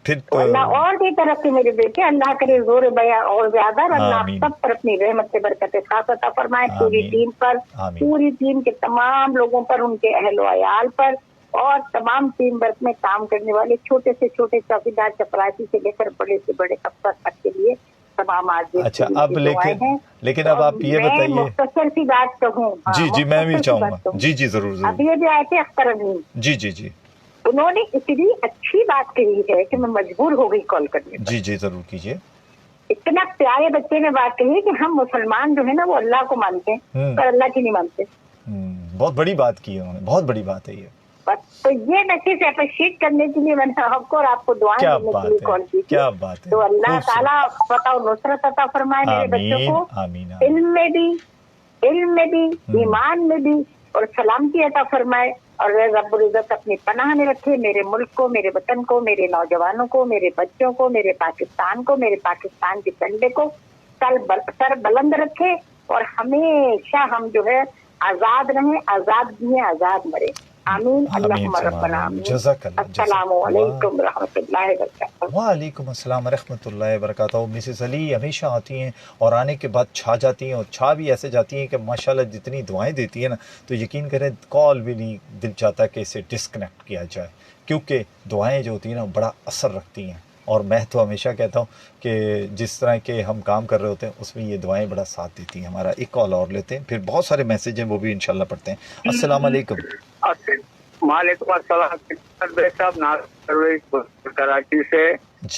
फिर तो अल्लाह और भी तरक्की मेरे बेटे, अल्लाह करे जोर बया और ज्यादा। अल्लाह आप सब पर अपनी रहमत से बरकत खास अता फरमाए, पूरी टीम पर, पूरी टीम के तमाम लोगों पर, उनके अहलो अयाल पर, और तमाम टीम वर्क में काम करने वाले छोटे से छोटे चौकीदार चपरासी से लेकर बड़े से बड़े अफसर तक के लिए तमाम आज। अच्छा, अब लेकिन अब आप ये बताइए, मुख्तसर सी बात कहूँ। जी जी मैं भी चाहूँगा। जी जी जरूर जरूर। अब ये भी आए थे अख्तर अमीन जी जी जी, उन्होंने इतनी अच्छी बात कही है कि मैं मजबूर हो गई कॉल करने पर। जी जी जरूर कीजिए। इतना प्यारे बच्चे ने बात कही कि हम मुसलमान जो है ना वो अल्लाह को मानते हैं पर अल्लाह की नहीं मानते। बहुत बड़ी बात की है उन्होंने, बहुत बड़ी बात है ये। तो ये नसीब से अप्रिशिएट करने के लिए मैंने आपको और आपको दुआएं देने के लिए कॉल की। क्या बात है। तो अल्लाह ताला बताओ नुसरत अता फरमाए मेरे बच्चों को, इल्म में भी ईमान में भी, और सलामती अता फरमाए। और रब्बुल इज्जत अपनी पनाह में रखे मेरे मुल्क को, मेरे वतन को, मेरे नौजवानों को, मेरे बच्चों को, मेरे पाकिस्तान को, मेरे पाकिस्तान के झंडे को सर बुलंद रखे और हमेशा हम जो है आजाद रहें, आजाद जिए, आजाद मरे। आमीन। अल्लाहुम्मा रब्बना आमीन। अस्सलामु अलैकुम रहमतुल्लाहि व बरकातहू। वालेकुम अस्सलाम रहमतुल्लाहि व बरकातहू। मिसेस अली हमेशा आती हैं और आने के बाद छा जाती हैं और छा भी ऐसे जाती हैं कि माशाल्लाह जितनी दुआएं देती हैं ना, तो यकीन करें कॉल भी नहीं दिल चाहता कि इसे डिस्कनेक्ट किया जाए, क्योंकि दुआएं जो होती हैं ना बड़ा असर रखती हैं। और मैं तो हमेशा कहता हूँ कि जिस तरह के हम काम कर रहे होते हैं उसमें ये दुआएं बड़ा साथ देती हैं हमारा। एक कॉल और लेते हैं, फिर बहुत सारे मैसेज हैं वो भी इंशाल्लाह पढ़ते हैं। अस्सलाम वालेकुम। वालेकुम अस्सलाम कराची से।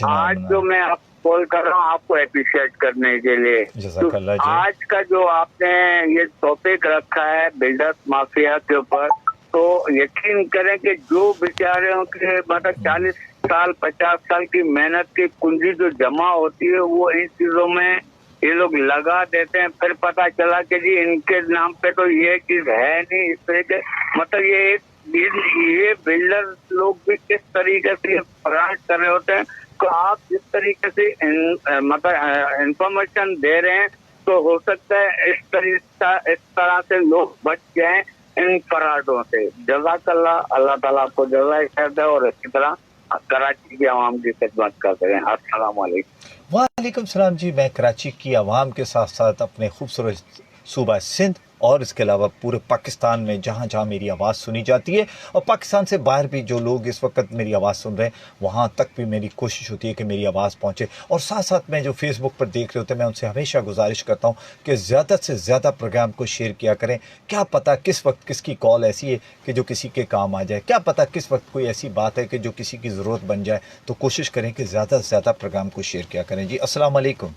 आज जो मैं आप कॉल कर रहा हूँ आपको अप्रिशिएट करने के लिए। तो आज का जो आपने ये टॉपिक रखा है बिल्डर्स माफिया के ऊपर, तो यकीन करें कि जो बेचारों के मतलब 40 साल 50 साल की मेहनत की पूंजी जो जमा होती है वो इन चीजों में ये लोग लगा देते हैं। फिर पता चला कि जी इनके नाम पे तो ये चीज है नहीं। इस तरह के मतलब ये बिल्डर लोग भी किस तरीके से फ्रॉड कर रहे होते हैं। तो आप जिस तरीके से मतलब इंफॉर्मेशन दे रहे हैं तो हो सकता है इस तरह से लोग बच जाएं इन फ्रॉडों से। जज़ाकल्लाह, अल्लाह ताला आपको जज़ाए खैर दे और इसी तरह कराची की आवाम की खिदमत करते हैं। अस्सलाम वालेकुम। वालेकुम सलाम जी। मैं कराची की आवाम के साथ साथ अपने खूबसूरत सूबा सिंध और इसके अलावा पूरे पाकिस्तान में जहाँ जहाँ मेरी आवाज़ सुनी जाती है और पाकिस्तान से बाहर भी जो लोग इस वक्त मेरी आवाज़ सुन रहे हैं वहाँ तक भी मेरी कोशिश होती है कि मेरी आवाज़ पहुँचे। और साथ साथ मैं जो फेसबुक पर देख रहे होते हैं मैं उनसे हमेशा गुजारिश करता हूँ कि ज़्यादा से ज़्यादा प्रोग्राम को शेयर किया करें। क्या पता किस वक्त किसकी कॉल ऐसी है कि जो किसी के काम आ जाए, क्या पता किस वक्त कोई ऐसी बात है कि जो किसी की ज़रूरत बन जाए। तो कोशिश करें कि ज़्यादा से ज़्यादा प्रोग्राम को शेयर किया करें जी। अस्सलाम वालेकुम।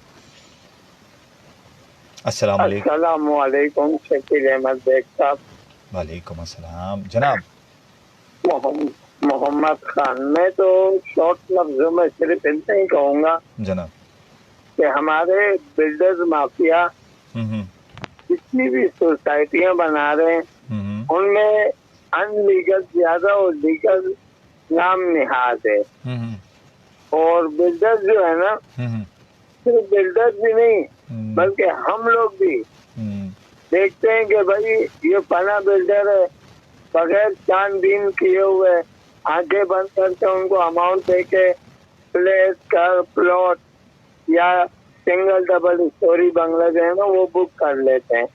अस्सलाम वालेकुम शकील अहमद बेग साहब। वालेकुम अस्सलाम जनाब। मोहम्मद खान। मैं तो शॉर्ट लफ्जों में सिर्फ इतना ही कहूँगा जनाब कि हमारे बिल्डर्स माफिया जितनी भी सोसाइटियाँ बना रहे हैं उनमें अनलीगल ज्यादा और लीगल नाम निहाद है। और बिल्डर्स जो है ना सिर्फ बिल्डर्स भी नहीं बल्कि हम लोग भी देखते हैं कि भाई ये फला बिल्डर है, बगैर छानबीन किए हुए आंखें बंद करके उनको अमाउंट देके प्लेस का प्लॉट या सिंगल डबल स्टोरी बंगला जो है ना वो बुक कर लेते हैं।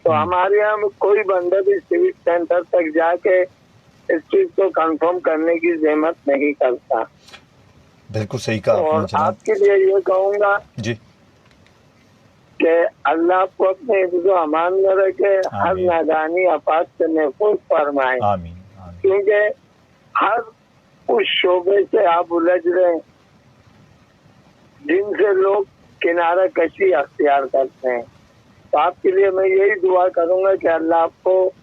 तो हमारे यहाँ में कोई बंदा भी सिविक सेंटर तक जाके इस चीज को कंफर्म करने की जहमत नहीं करता। बिल्कुल सही कहा और जनाब। आपके लिए ये कहूँगा जी कि अल्लाह को अपने हिफ्ज़ो अमान में रखे, हर नादानी आफात से महफूज फरमाए। आमीन। क्योंकि हर उस शोबे से आप उलझ रहे हैं जिनसे लोग किनारा कशी अख्तियार करते हैं। तो आपके लिए मैं यही दुआ करूंगा कि अल्लाह आपको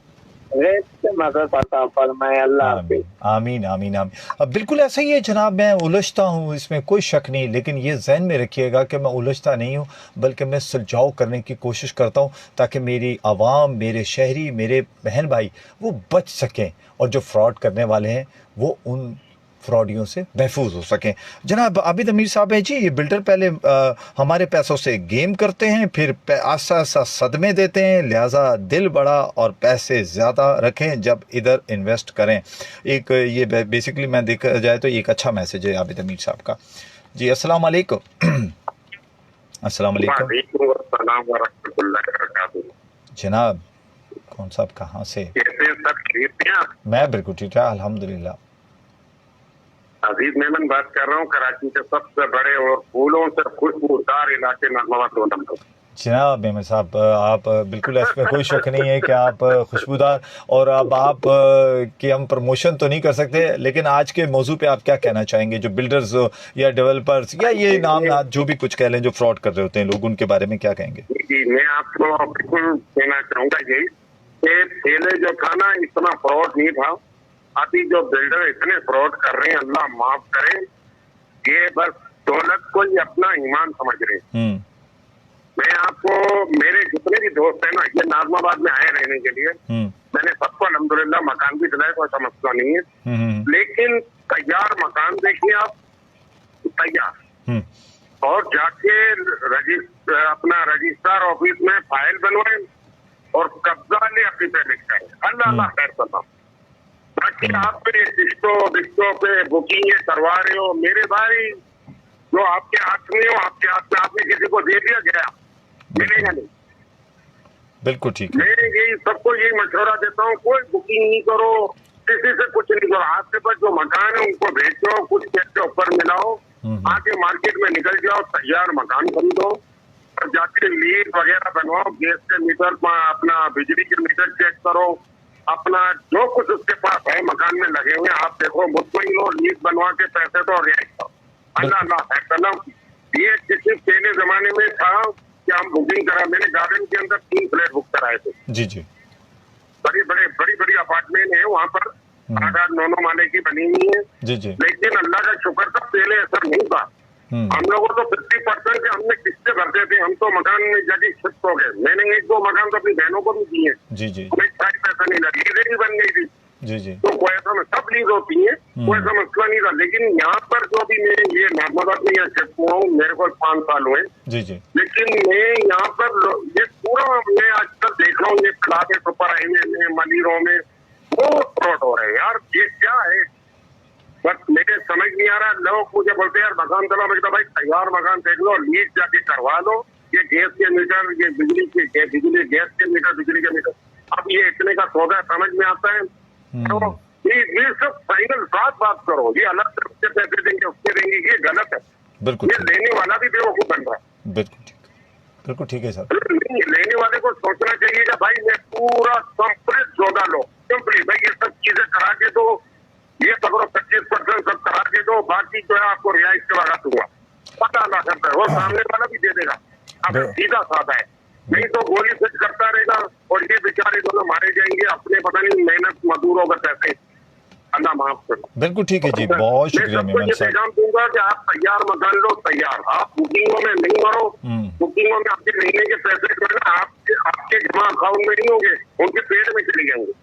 रेत से मदद अता फरमाए। अल्लाह हाफिज़। आमीन आमीन आमीन। अब बिल्कुल ऐसा ही है जनाब। मैं उलझता हूँ, इसमें कोई शक नहीं, लेकिन ये जहन में रखिएगा कि मैं उलझता नहीं हूँ बल्कि मैं सुलझाव करने की कोशिश करता हूँ ताकि मेरी आवाम, मेरे शहरी, मेरे बहन भाई वो बच सकें और जो फ्रॉड करने वाले हैं वो उन फ्रॉडियों से महफूज हो सकें। जनाब आबिद अमीर साहब हैं जी, ये बिल्डर पहले हमारे पैसों से गेम करते हैं, फिर आस्ता आस्ता सदमे देते हैं, लिहाजा दिल बड़ा और पैसे ज़्यादा रखें जब इधर इन्वेस्ट करें। एक ये बेसिकली मैं देखा जाए तो एक अच्छा मैसेज है आबिद अमीर साहब का जी। अस्सलाम वालेकुम। अस्सलाम वालेकुम जनाब। कौन साहब कहाँ से? मैं बिल्कुल ठीक है अल्हम्दुलिल्लाह। अजीज मेमन बात कर रहा हूँ कराची के सबसे बड़े और फूलों से खुशबूदार इलाके नाजमाबाद रोडम। जनाब मेमन साहब आप बिल्कुल, इसमें कोई शक नहीं है कि आप खुशबूदार, और अब आप कि हम प्रमोशन तो नहीं कर सकते, लेकिन आज के मौजू पे आप क्या कहना चाहेंगे जो बिल्डर्स या डेवलपर्स या ये नाम जो भी कुछ कह लें जो फ्रॉड कर रहे होते हैं लोग, उनके बारे में क्या कहेंगे? जी मैं आपको बिल्कुल कहना चाहूंगा यही कि पहले जो था ना इतना फ्रॉड नहीं था। अभी जो बिल्डर इतने फ्रॉड कर रहे हैं अल्लाह माफ करे, ये बस दौलत को ही अपना ईमान समझ रहे हैं। मैं आपको मेरे जितने भी दोस्त हैं ना ये नाजमाबाद में आए रहने के लिए, मैंने सबको अल्हम्दुलिल्लाह मकान भी दिलाया, कोई समस्या नहीं है। लेकिन तैयार मकान देखिए आप, तैयार, और जाके अपना रजिस्ट्रार ऑफिस में फाइल बनवाए और कब्जा ले अपनी पे लिख जाए। अल्लाह खैर करना। बाकी आप पे रिश्तों पे बुकिंग करवा रहे हो मेरे भाई, जो आपके हाथ में हो आपके हाथ में, आपने किसी को दे दिया गया मिलेगा नहीं। बिल्कुल ठीक है। मैं यही सबको यही मशवरा देता हूँ, कोई बुकिंग नहीं करो, किसी से कुछ नहीं करो। आपके पास जो मकान है उनको बेचो, कुछ पैसे ऊपर मिलाओ, आके मार्केट में निकल जाओ, तैयार मकान खरीदो और जाके लीज वगैरह बनवाओ, गैस के मीटर, अपना बिजली के मीटर चेक करो, अपना जो कुछ उसके पास है मकान में लगे हुए आप देखो, मुतमईन लो, लीज बनवा के पैसे तो रियायत करो। अल्लाह ये किसी पहले जमाने में था कि हम बुकिंग करा, मैंने गार्डन के अंदर 3 फ्लैट बुक कराए थे। जी जी। बड़ी अपार्टमेंट है वहाँ पर, 8-9 माले की बनी हुई है। जी जी। लेकिन अल्लाह का शुक्र था पहले ऐसा नहीं था। हम लोगों को 50% हमने किस्तें भरते थे, हम तो मकान में जाके शिफ्ट हो गए। मैंने 1-2 मकान तो अपनी बहनों को भी दिए। जी जी। कोई पैसा नहीं लगा, लीजें भी बन गई थी। जी जी। तो कोई ऐसा सब लीज होती है, कोई ऐसा मसला नहीं था। लेकिन यहाँ पर जो भी मैं ये नाजमाबाद में यहाँ शिफ्ट हुआ हूँ, मेरे को 5 साल हुए। जी जी। लेकिन मैं यहाँ पर ये पूरा मैं आज तक देख रहा हूँ, ये क्लास सुपर हाईवे में, मलिरों में बहुत फ्रॉड हो रहे हैं यार। ये क्या है? बस मेरे समझ नहीं आ रहा। लोग मुझे बोलते हैं यार मकान चलो, मैं कहता भाई तैयार मकान देख लो, लीज जाके करवा लो, ये गैस के मीटर, ये बिजली के गैस के मीटर, बिजली के मीटर, अब ये इतने का सौदा समझ में आता है। तो ये सब फाइनल बात करो, ये अलग से उसके पैसे देंगे उसके देंगे, ये गलत है। बिल्कुल, ये लेने वाला भी बेवकूफ बन रहा है। बिल्कुल ठीक है सर। लेने वाले को सोचना चाहिए कि भाई मैं पूरा कंप्लीट सौदा लो, कंप्लीट भाई ये सब चीजें करा के दो, ये पकड़ो 25% सब करा के दो, बाकी जो है आपको रियायत के लगा दूंगा, पता ना करता है, वो सामने वाला भी दे देगा अगर सीधा साधा है, नहीं तो गोली फिट करता रहेगा और ये बेचारे दोनों मारे जाएंगे अपने पता नहीं मेहनत मजदूरों का पैसे। अल्लाह माफ करो। बिल्कुल ठीक है जी, बहुत शुक्रिया मेमन साहब। पैगाम दूंगा कि आप तैयार मकान लो, तैयार, आप बुकिंगों में नहीं मरो, बुकिंगों में आपके महीने के पैसे जो है ना आपके जमा अकाउंट में नहीं होंगे, उनके पेट में चले जाएंगे।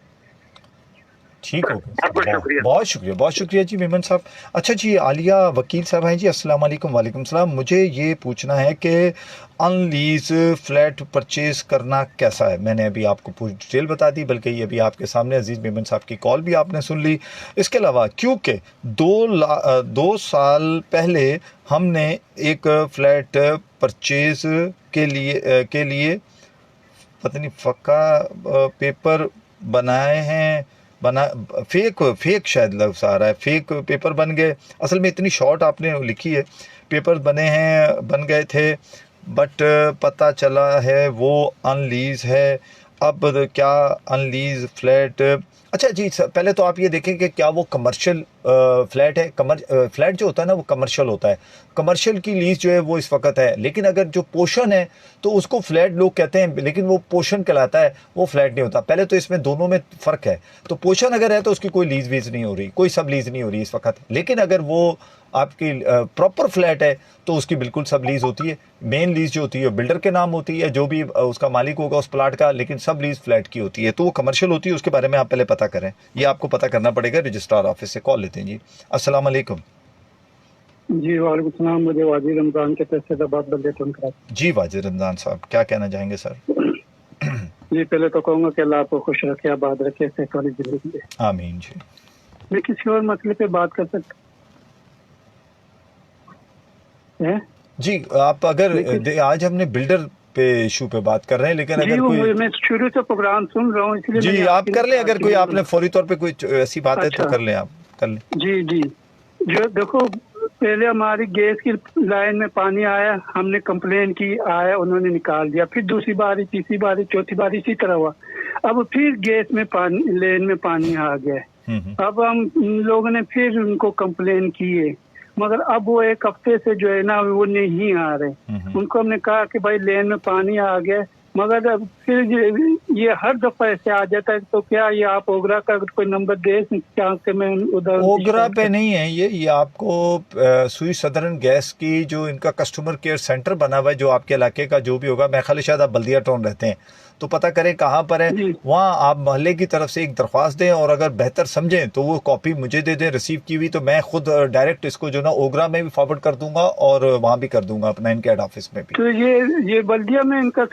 ठीक हो गया, बहुत शुक्रिया जी मेमन साहब। अच्छा जी, आलिया वकील साहब हैं जी, अस्सलाम वालेकुम। वालेकुम सलाम। मुझे ये पूछना है कि अनलीज फ्लैट परचेज करना कैसा है। मैंने अभी आपको पूरी डिटेल बता दी, बल्कि ये अभी आपके सामने अजीज़ मेमन साहब की कॉल भी आपने सुन ली। इसके अलावा क्योंकि 2 साल पहले हमने एक फ़्लैट परचेज के लिए पता नहीं फ़क्का पेपर बनाए हैं, फेक शायद लफ्ज़ आ रहा है, फेक पेपर बन गए। असल में इतनी शॉर्ट आपने लिखी है, पेपर बन गए थे, बट पता चला है वो अनलीज है। अब क्या अनलीज फ्लैट, अच्छा जी पहले तो आप ये देखें कि क्या वो कमर्शियल फ्लैट है। फ्लैट जो होता है ना वो कमर्शियल होता है, कमर्शियल की लीज जो है वो इस वक्त है, लेकिन अगर जो पोर्शन है तो उसको फ्लैट लोग कहते हैं, लेकिन वो पोर्शन कहलाता है, वो फ्लैट नहीं होता। पहले तो इसमें दोनों में फ़र्क है। तो पोर्शन अगर है तो उसकी कोई लीज वीज नहीं हो रही, कोई सब लीज नहीं हो रही इस वक्त, लेकिन अगर वो आपकी प्रॉपर फ्लैट है तो उसकी बिल्कुल सब लीज होती है। मेन लीज जो होती है बिल्डर के नाम होती है, जो भी उसका मालिक होगा उस प्लाट का, लेकिन सब लीज फ्लैट की होती है, तो वो कमर्शियल होती है। उसके बारे में आप पहले पता करें, ये आपको पता करना पड़ेगा। रजिस्ट्रार ऑफिस से कॉल लेते हैं जी। अस्सलाम वालेकुम। जी वालेकुम सलाम। मुझे वाजिद रमजान के फैसलाबाद बल्दे फोन करा जी। वाजिद रमजान साहब क्या कहना चाहेंगे सर? जी पहले तो कहूँगा कि अल्लाह आपको खुश रखे, आबाद रखे, सेहत वाली जिंदगी दे। आमीन जी। मैं किसी और मसले पे बात कर सकता है जी? आप अगर आज हमने बिल्डर पे इशू पे बात कर रहे हैं, लेकिन अगर कोई मैं शुरू से प्रोग्राम सुन रहा हूँ इसलिए जी आप कर लें, अगर कोई आपने फौरी तौर पे कोई ऐसी बात है तो कर लें, आप कर लें। जी जो देखो, पहले हमारी गैस की लाइन में पानी आया, हमने कंप्लेन की, आया उन्होंने निकाल दिया, फिर दूसरी बारी, तीसरी बारी, चौथी बारी इसी तरह हुआ। अब फिर गैस में पानी, लेन में पानी आ गया। अब हम लोगों ने फिर उनको कंप्लेन की है, मगर अब वो 1 हफ्ते से जो है ना वो नहीं आ रहे। उनको हमने कहा कि भाई लेन में पानी आ गया, मगर अब फिर ये हर दफा ऐसे आ जाता है। तो क्या ये आप ओगरा का कोई नंबर दे क्या कि मैं उधर? ओगरा पे नहीं है ये आपको सुई सदर्न गैस की जो इनका कस्टमर केयर सेंटर बना हुआ है, जो आपके इलाके का जो भी होगा, मैं ख्याल शायद आप बल्दिया टाउन रहते हैं तो पता करें कहाँ पर है, वहाँ आप मोहल्ले की तरफ से एक दरख्वास्त दें, और अगर बेहतर समझें तो वो कॉपी मुझे दे दें रिसीव की हुई, तो मैं खुद डायरेक्ट इसको जो ना ओगरा में भी फॉरवर्ड कर दूंगा और वहाँ भी कर दूंगा अपना इनके हेड ऑफिस में भी। तो ये बल्दिया में इनका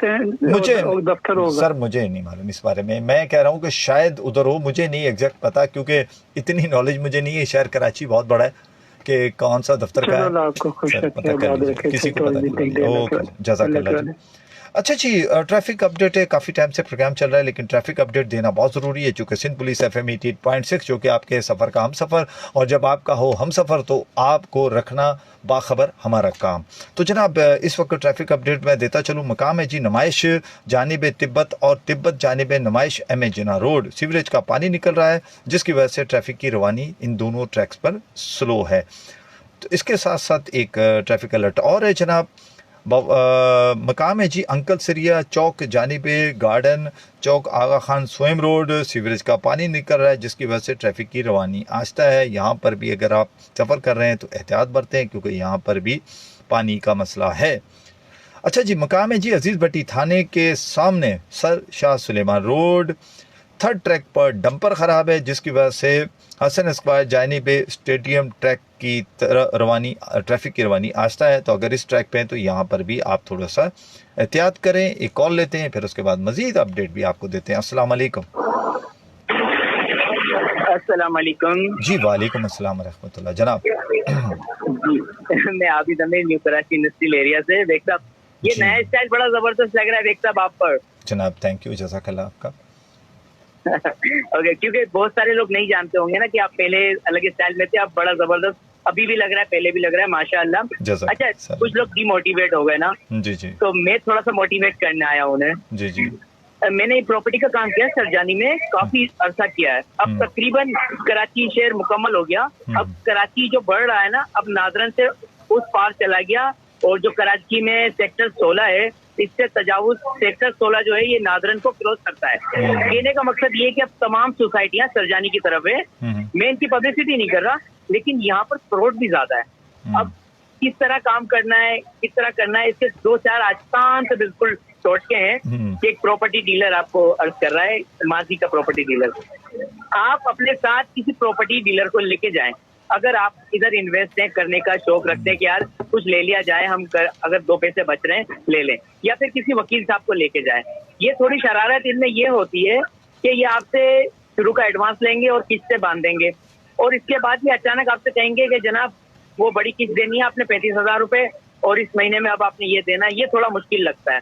मुझे दफ्तर होगा? सर मुझे नहीं मालूम इस बारे में, मैं कह रहा हूँ कि शायद उधर हो, मुझे नहीं एग्जैक्ट पता, क्योंकि इतनी नॉलेज मुझे नहीं है। शहर कराची बहुत बड़ा है कि कौन सा दफ्तर का है, किसी को पता नहीं। जज़ाकल्लाह जी। अच्छा जी, ट्रैफिक अपडेट है, काफ़ी टाइम से प्रोग्राम चल रहा है, लेकिन ट्रैफिक अपडेट देना बहुत ज़रूरी है, चूँकि सिंध पुलिस FM 88.6 जो कि आपके सफ़र का हम सफ़र, और जब आपका हो हम सफ़र तो आपको रखना बाखबर हमारा काम। तो जनाब इस वक्त ट्रैफिक अपडेट मैं देता चलूँ। मकाम है जी नमाइश जानिब तिब्बत और तिब्बत जानिब नमाइश MA जिना रोड, सीवरेज का पानी निकल रहा है, जिसकी वजह से ट्रैफिक की रवानी इन दोनों ट्रैक्स पर स्लो है। तो इसके साथ साथ एक ट्रैफिक अलर्ट और है जनाब। मकाम है जी अंकल सरिया चौक जानिब गार्डन चौक आगा खान स्वयं रोड, सीवरेज का पानी निकल रहा है, जिसकी वजह से ट्रैफिक की रवानी आहिस्ता है। यहाँ पर भी अगर आप सफ़र कर रहे हैं तो एहतियात बरतें, क्योंकि यहाँ पर भी पानी का मसला है। अच्छा जी, मकाम है जी अजीज़ भट्टी थाने के सामने sir Shah Suleman road, 3rd track पर डंपर ख़राब है, जिसकी वजह से हसन स्क्वायर जानिब स्टेडियम ट्रैक की ट्रैफिक की रवानी आहिस्ता है। तो अगर इस ट्रैक पे हैं तो यहाँ पर भी आप थोड़ा सा एहतियात करें। एक कॉल लेते हैं, फिर उसके बाद मज़ीद अपडेट भी आपको देते हैं। अस्सलाम वालेकुम। अस्सलाम वालेकुम। जी वालेकुम अस्सलाम रहमतुल्लाह। जनाब मैं आबिद अमीर, न्यू कराची इंडस्ट्रियल एरिया से। बेग साहब, ये नया स्टाइल बड़ा जबरदस्त लग रहा है बेग साहब आप पर। जनाब थैंक यू, जज़ाकल्लाह आपका। ओके, क्योंकि बहुत सारे लोग नहीं जानते होंगे ना कि आप पहले अलग स्टाइल में थे, आप बड़ा जबरदस्त अभी भी लग रहा है, पहले भी लग रहा है, माशाअल्लाह। अच्छा, कुछ लोग डिमोटिवेट हो गए ना, जी जी, तो मैं थोड़ा सा मोटिवेट करने आया उन्हें। जी जी। मैंने प्रॉपर्टी का काम किया सरजानी में, काफी अरसा किया है। अब तकरीबन कराची शहर मुकम्मल हो गया। अब कराची जो बढ़ रहा है ना, अब नादरन से उस पार चला गया, और जो कराची में सेक्टर 16 है, इससे तजावुज सेक्टर 16 जो है ये नादरन को क्रॉस करता है। कहने का मकसद ये है कि अब तमाम सोसाइटियां सरजानी की तरफ है। मैं इनकी पब्लिसिटी नहीं कर रहा, लेकिन यहाँ पर फ्रॉड भी ज्यादा है। अब किस तरह काम करना है, किस तरह करना है, इसके 2-4 आसान से बिल्कुल टोटके हैं कि एक प्रॉपर्टी डीलर आपको अर्ज कर रहा है, माजी का प्रॉपर्टी डीलर। आप अपने साथ किसी प्रॉपर्टी डीलर को लेके जाएं। अगर आप इधर इन्वेस्ट करने का शौक रखते हैं कि यार कुछ ले लिया जाए, अगर 2 पैसे बच रहे हैं ले लें, या फिर किसी वकील साहब को लेके जाएं। ये थोड़ी शरारत इनमें ये होती है कि ये आपसे शुरू का एडवांस लेंगे और किस्तें बांधेंगे, और इसके बाद ये अचानक आपसे कहेंगे कि जनाब वो बड़ी किस्त देनी है आपने 35,000 रुपए, और इस महीने में अब आपने ये देना। ये थोड़ा मुश्किल लगता है।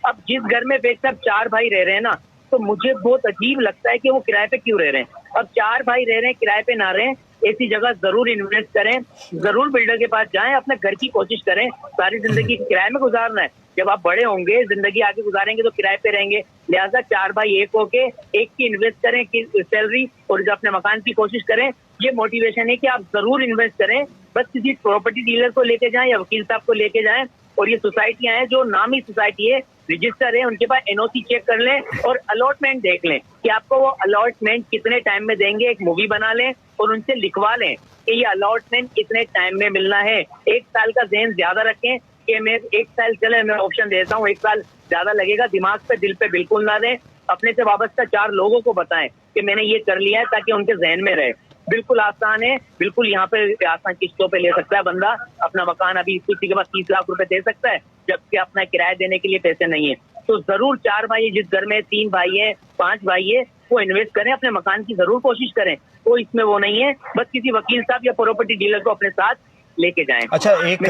अब जिस घर में बेग साहब 4 भाई रह रहे हैं ना, तो मुझे बहुत अजीब लगता है कि वो किराए पे क्यों रह रहे हैं। अब 4 भाई रह रहे हैं, किराए पे ना रहें, ऐसी जगह जरूर इन्वेस्ट करें, जरूर बिल्डर के पास जाएं, अपने घर की कोशिश करें। सारी जिंदगी किराए में गुजारना है, जब आप बड़े होंगे, जिंदगी आगे गुजारेंगे तो किराए पे रहेंगे। लिहाजा 4 भाई एक होके एक की इन्वेस्ट करें की सैलरी, और जब अपने मकान की कोशिश करें। ये मोटिवेशन है कि आप जरूर इन्वेस्ट करें। बस किसी प्रॉपर्टी डीलर को लेके जाएं या वकील साहब को लेके जाएं। और ये सोसाइटियां हैं जो नामी सोसाइटी है, रजिस्टर है, उनके पास एनओसी चेक कर लें और अलॉटमेंट देख लें कि आपको वो अलॉटमेंट कितने टाइम में देंगे। एक मूवी बना लें और उनसे लिखवा लें कि ये अलॉटमेंट कितने टाइम में मिलना है। 1 साल का ज़हन ज्यादा रखें कि मैं 1 साल, चले मैं ऑप्शन देता हूँ, 1 साल ज्यादा लगेगा, दिमाग पे दिल पे बिल्कुल ना दें। अपने से वाबस्ता 4 लोगों को बताएं कि मैंने ये कर लिया है, ताकि उनके जहन में रहे। बिल्कुल आसान है, बिल्कुल यहाँ पे आसान किस्तों पे ले सकता है बंदा अपना मकान। अभी किसी के पास 30 लाख रुपए दे सकता है, जबकि अपना किराया देने के लिए पैसे नहीं है। तो जरूर 4 भाई, जिस घर में 3 भाई है, 5 भाई है, वो इन्वेस्ट करें, अपने मकान की जरूर कोशिश करें। तो इसमें वो नहीं है, बस किसी वकील साहब या प्रॉपर्टी डीलर को अपने साथ लेके जाएं। अच्छा, एक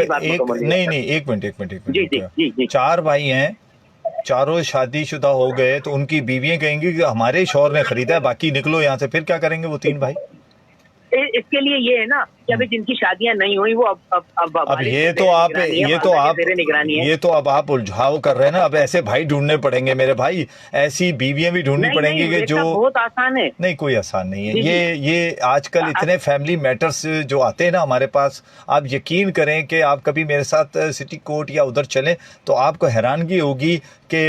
मिनट। जी। 4 भाई हैं, चारों शादीशुदा हो गए, तो उनकी बीवियां कहेंगी कि हमारे शौहर ने खरीदा है, बाकी निकलो यहाँ से। फिर क्या करेंगे वो 3 भाई? इसके लिए ये है ना कि अभी जिनकी शादियां नहीं हुई वो अब ये तो आप उलझाव कर रहे हैं ना। अब ऐसे भाई ढूंढने पड़ेंगे मेरे भाई, ऐसी बीवियां भी ढूंढनी पड़ेंगी कि जो बहुत आसान है। नहीं, कोई आसान नहीं है। ये आजकल इतने फैमिली मैटर्स जो आते हैं ना हमारे पास, आप यकीन करें कि आप कभी मेरे साथ सिटी कोर्ट या उधर चलें तो आपको हैरानगी होगी कि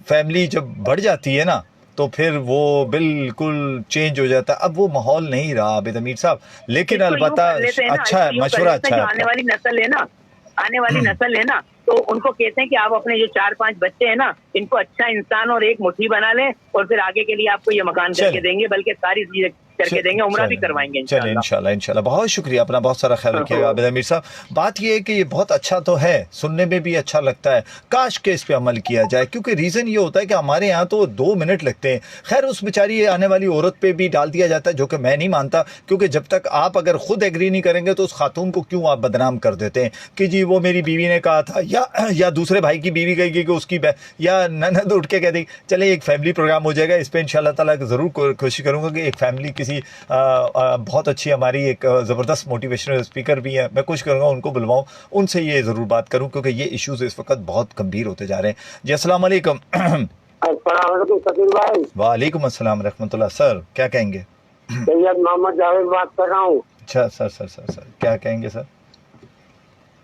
फैमिली जब बढ़ जाती है ना, तो फिर वो बिल्कुल चेंज हो जाता है। अब वो माहौल नहीं रहा आबिद अमीर साहब, लेकिन अलबत्ता अच्छा है, मशवरा अच्छा है। आने वाली नस्ल है ना, तो उनको कहते हैं कि आप अपने जो 4-5 बच्चे हैं ना, इनको अच्छा इंसान और एक मुट्ठी बना लें, और फिर आगे के लिए आपको ये मकान करके देंगे, बल्कि सारी चीजें करके देंगे, उम्रा भी करवाएंगे इंशाल्लाह। बहुत शुक्रिया, अपना बहुत सारा ख्याल रखिएगा आबिद अमीर साहब। बात ये है कि ये बहुत अच्छा तो है, सुनने में भी अच्छा लगता है, काश के इस पे अमल किया जाए, क्योंकि रीज़न ये होता है कि हमारे यहाँ तो 2 मिनट लगते हैं। खैर, उस बेचारी आने वाली औरत पे भी डाल दिया जाता है, जो कि मैं नहीं मानता, क्योंकि जब तक आप अगर खुद एग्री नहीं करेंगे तो उस खातून को क्यों आप बदनाम कर देते हैं कि जी वो मेरी बीवी ने कहा था, या दूसरे भाई की बीवी कहेगी कि उसकी, या ननद उठ के कह देगी। चले, एक फैमिली प्रोग्राम हो जाएगा इस पर, इंशाल्लाह ताला ज़रूर कोशिश करूँगा कि एक फैमिली किसी बहुत अच्छी, हमारी एक ज़बरदस्त मोटिवेशनल स्पीकर भी है, मैं कोशिश करूँगा उनको बुलवाऊँ, उनसे ये ज़रूर बात करूँ, क्योंकि ये इश्यूज़ इस वक्त बहुत गंभीर होते जा रहे हैं। जी अस्सलाम वालेकुम। वालेकुम अस्सलाम रहमतुल्लाह। सर क्या कहेंगे? सैयद मोहम्मद जावेद बात कर रहा हूँ। अच्छा सर क्या कहेंगे सर?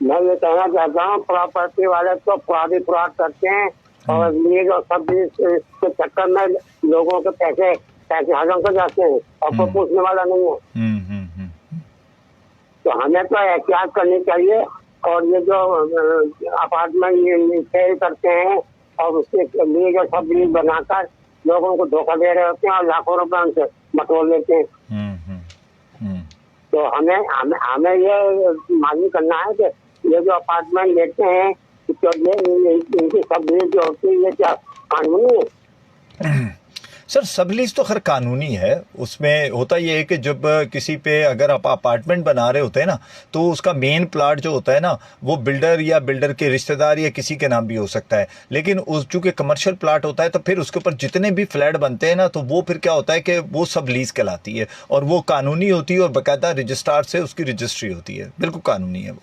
मैं ये कहना चाहता हूँ, प्रॉपर्टी वाले तो फ्रॉड करते हैं, और ये जो सब के चक्कर में लोगों के पैसे हजम कर जाते हैं, और कोई पूछने वाला नहीं है। तो हमें तो एहतियात करनी चाहिए। और ये जो अपार्टमेंट सेल करते हैं और उसके लिए जो सब लीज बनाकर लोगों को धोखा दे रहे होते हैं और लाखों रुपए उनसे बटोर लेते हैं। तो हमें ये मालूम करना है कि ये जो अपार्टमेंट लेते हैं, तो ये इनकी सब लीज जो होती है, ये क्या कानूनी है? सर सबलीज तो खैर कानूनी है, उसमें होता ये है कि जब किसी पे अगर आप अपार्टमेंट बना रहे होते हैं ना, तो उसका मेन प्लाट जो होता है ना, वो बिल्डर या बिल्डर के रिश्तेदार या किसी के नाम भी हो सकता है। लेकिन उस चूंकि कमर्शियल प्लाट होता है तो फिर उसके ऊपर जितने भी फ्लैट बनते हैं ना, तो वो फिर क्या होता है कि वो सब लीज कहलाती है और वो कानूनी होती है और बाकायदा रजिस्ट्रार से उसकी रजिस्ट्री होती है, बिल्कुल कानूनी है वो।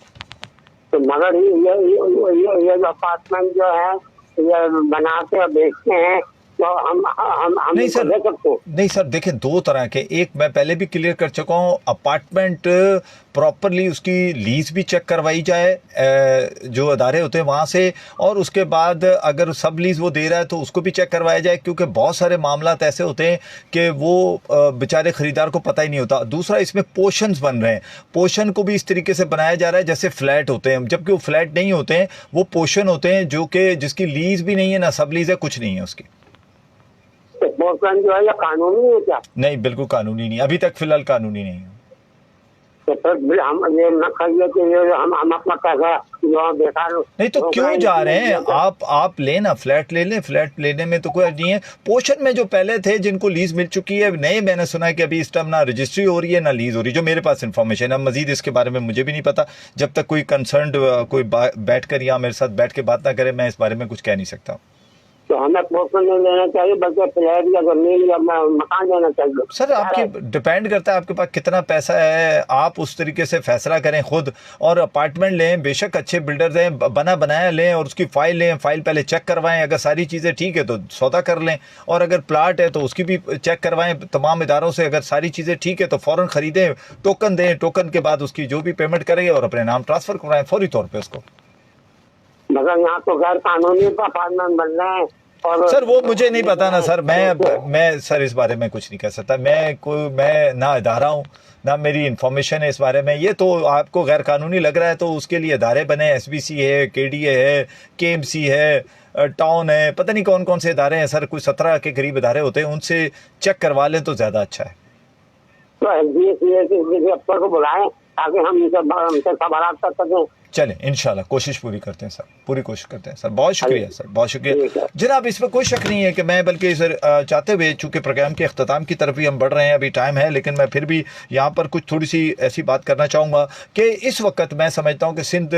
तो मगर ये जो अपार्टमेंट जो है ये बनाते और बेचते हैं, तो हम नहीं सर, दे सकते हैं? नहीं सर, देखें दो तरह के, एक मैं पहले भी क्लियर कर चुका हूँ, अपार्टमेंट प्रॉपरली उसकी लीज भी चेक करवाई जाए जो अदारे होते हैं वहाँ से, और उसके बाद अगर सब लीज वो दे रहा है तो उसको भी चेक करवाया जाए, क्योंकि बहुत सारे मामला ऐसे होते हैं कि वो बेचारे खरीदार को पता ही नहीं होता। दूसरा, इसमें पोर्शंस बन रहे हैं, पोर्शन को भी इस तरीके से बनाया जा रहा है जैसे फ्लैट होते हैं, जबकि वो फ्लैट नहीं होते हैं, वो पोर्शन होते हैं जो कि जिसकी लीज भी नहीं है ना सब लीज है, कुछ नहीं है उसकी। पोर्शन जो है ये कानूनी है क्या? नहीं, बिल्कुल कानूनी नहीं, अभी तक फिलहाल कानूनी नहीं है। तो फिर हम ये न कहिए कि ये हम अपना पैसा जो बेकार नहीं तो क्यों जा रहे हैं आप लेना, फ्लैट ले लें, फ्लैट लेने में तो कोई नहीं है। पोर्शन में जो पहले थे जिनको लीज मिल चुकी है, नए मैंने सुना है कि अभी इस टाइम ना रजिस्ट्री हो रही है ना लीज हो रही है, जो मेरे पास इन्फॉर्मेशन है। मजीद इसके बारे में मुझे भी नहीं पता, जब तक कोई कंसर्न कोई बैठ कर या मेरे साथ बैठ के बात ना करे, मैं इस बारे में कुछ कह नहीं सकता। तो हमें पोर्शन नहीं लेना चाहिए बल्कि फ्लैट या जमीन या मकान लेना चाहिए? सर आपके डिपेंड करता है आपके पास कितना पैसा है, आप उस तरीके से फैसला करें खुद। और अपार्टमेंट लें, बेशक अच्छे बिल्डर्स हैं, बना बनाया लें और उसकी फाइल लें, फाइल पहले चेक करवाएं, अगर सारी चीज़ें ठीक है तो सौदा कर लें, और अगर प्लाट है तो उसकी भी चेक करवाएं तमाम इदारों से, अगर सारी चीज़ें ठीक है तो फ़ौरन ख़रीदें, टोकन दें, टोकन के बाद उसकी जो भी पेमेंट करेंगे और अपने नाम ट्रांसफ़र करवाएं फौरी तौर पर उसको। मगर यहाँ तो गैर कानूनी अपार्टमेंट बन रहे हैं। और सर वो मुझे नहीं पता ना सर, मैं सर इस बारे में कुछ नहीं कह सकता, मैं ना इदारा हूँ ना मेरी इन्फॉर्मेशन है इस बारे में। ये तो आपको गैर कानूनी लग रहा है तो उसके लिए इदारे बने, SBC है, KDA है, KMC है, टाउन है, पता नहीं कौन कौन से इदारे हैं सर, कुछ 17 के करीब इदारे होते हैं, उनसे चेक करवा लें तो ज़्यादा अच्छा है। तो SBC अफसर को बुलाएं ताकि हम इनसे सवाल कर सकें। चलें इंशाल्लाह कोशिश पूरी करते हैं सर, पूरी कोशिश करते हैं सर। बहुत शुक्रिया सर, बहुत शुक्रिया जनाब। इसमें कोई शक नहीं है कि मैं बल्कि सर चाहते हुए चूँकि प्रोग्राम के अख्ताम की तरफ ही हम बढ़ रहे हैं, अभी टाइम है, लेकिन मैं फिर भी यहाँ पर कुछ थोड़ी सी ऐसी बात करना चाहूँगा कि इस वक्त मैं समझता हूँ कि Sindh